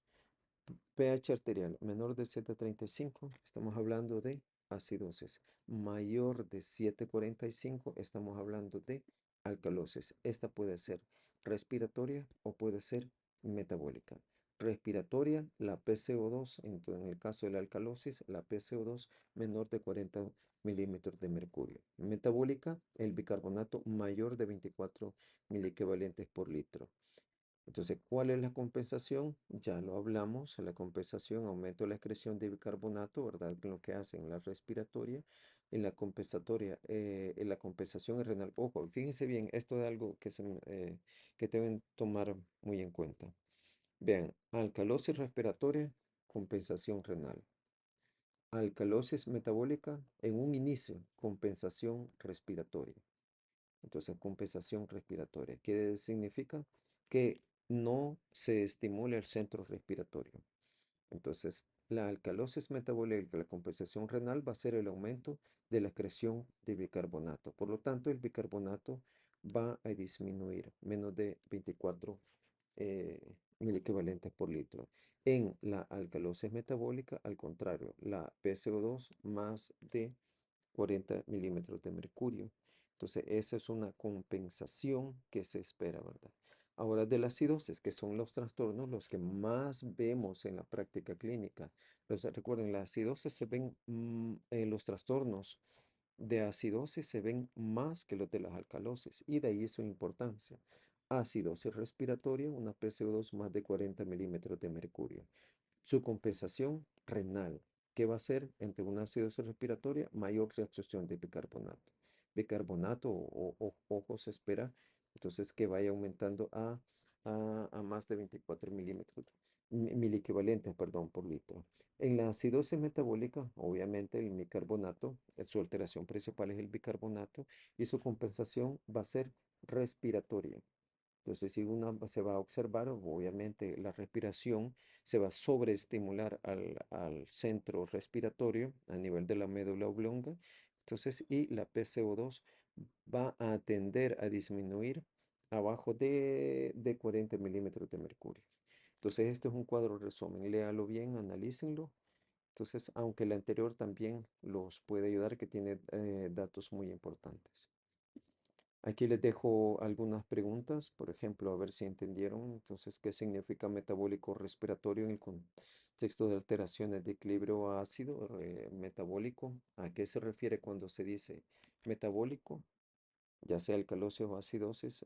pH arterial menor de 7,35, estamos hablando de acidosis. Mayor de 7,45, estamos hablando de alcalosis. Esta puede ser respiratoria o puede ser metabólica. Respiratoria, la PCO2, en el caso de la alcalosis, la PCO2 menor de 40 milímetros de mercurio. Metabólica, el bicarbonato mayor de 24 miliequivalentes por litro. Entonces, ¿cuál es la compensación? Ya lo hablamos, la compensación, aumento de la excreción de bicarbonato, ¿verdad? Lo que hace en la respiratoria, en la compensatoria, en la compensación renal. Ojo, fíjense bien, esto es algo que deben tomar muy en cuenta. Vean, alcalosis respiratoria, compensación renal. Alcalosis metabólica, en un inicio, compensación respiratoria. Entonces, compensación respiratoria. ¿Qué significa? Que no se estimula el centro respiratorio. Entonces, la alcalosis metabólica, la compensación renal va a ser el aumento de la excreción de bicarbonato. Por lo tanto, el bicarbonato va a disminuir menos de 24 eh, miliequivalentes por litro. En la alcalosis metabólica, al contrario, la PCO2 más de 40 milímetros de mercurio. Entonces, esa es una compensación que se espera, ¿verdad? Ahora, de la acidosis, que son los trastornos, los que más vemos en la práctica clínica. Recuerden, la acidosis se ven, los trastornos de acidosis se ven más que los de las alcalosis, y de ahí su importancia. Acidosis respiratoria, una PCO2 más de 40 milímetros de mercurio. Su compensación renal, que va a ser entre una acidosis respiratoria, mayor reabsorción de bicarbonato. Bicarbonato o ojo se espera, entonces que vaya aumentando a más de 24 milímetros, miliequivalentes, perdón, por litro. En la acidosis metabólica, obviamente el bicarbonato, su alteración principal es el bicarbonato y su compensación va a ser respiratoria. Entonces, si se va a observar, obviamente la respiración se va a sobreestimular al centro respiratorio a nivel de la médula oblonga. Entonces, y la PCO2 va a tender a disminuir abajo de 40 milímetros de mercurio. Entonces, este es un cuadro resumen. Léalo bien, analícenlo. Entonces, aunque el anterior también los puede ayudar, que tiene datos muy importantes. Aquí les dejo algunas preguntas, por ejemplo, a ver si entendieron. Entonces, ¿qué significa metabólico respiratorio en el contexto de alteraciones de equilibrio ácido metabólico? ¿A qué se refiere cuando se dice metabólico? Ya sea alcalosis o acidosis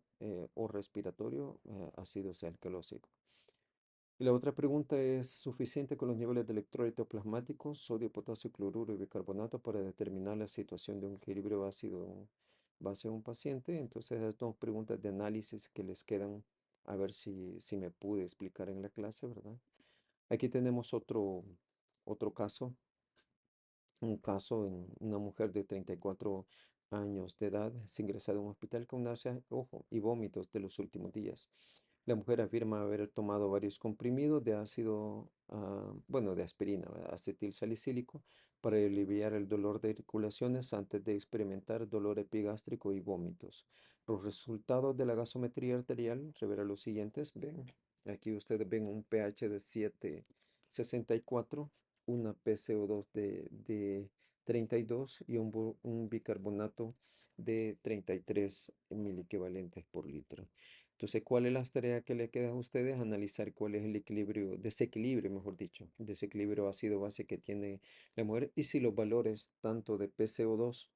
o respiratorio, acidosis alcalósico. Y la otra pregunta es, ¿suficiente con los niveles de electrolitos plasmáticos, sodio, potasio, cloruro y bicarbonato para determinar la situación de un equilibrio ácido base a un paciente? Entonces, esas dos preguntas de análisis que les quedan, a ver si me pude explicar en la clase, ¿verdad? Aquí tenemos otro caso, un caso en una mujer de 34 años de edad, es ingresada a un hospital con náusea, ojo, y vómitos de los últimos días. La mujer afirma haber tomado varios comprimidos de ácido, bueno, de aspirina, ¿verdad? Acetil salicílico, para aliviar el dolor de articulaciones antes de experimentar dolor epigástrico y vómitos. Los resultados de la gasometría arterial revelan los siguientes. Ven, aquí ustedes ven un pH de 7,64, una PCO2 de 32 y un bicarbonato de 33 miliequivalentes por litro. Entonces, ¿cuál es la tarea que le queda a ustedes? Analizar cuál es el equilibrio, desequilibrio, mejor dicho, desequilibrio ácido-base que tiene la mujer y si los valores tanto de PCO2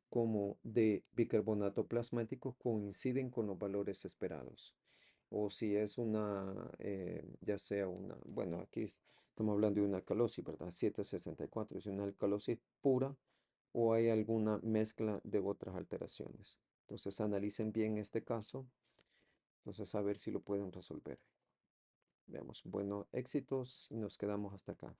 como de bicarbonato plasmático coinciden con los valores esperados. O si es ya sea una, bueno, estamos hablando de una alcalosis, ¿verdad? 7,64 es una alcalosis pura o hay alguna mezcla de otras alteraciones. Entonces, analicen bien este caso. Entonces, a ver si lo pueden resolver. Veamos. Bueno, éxitos y nos quedamos hasta acá.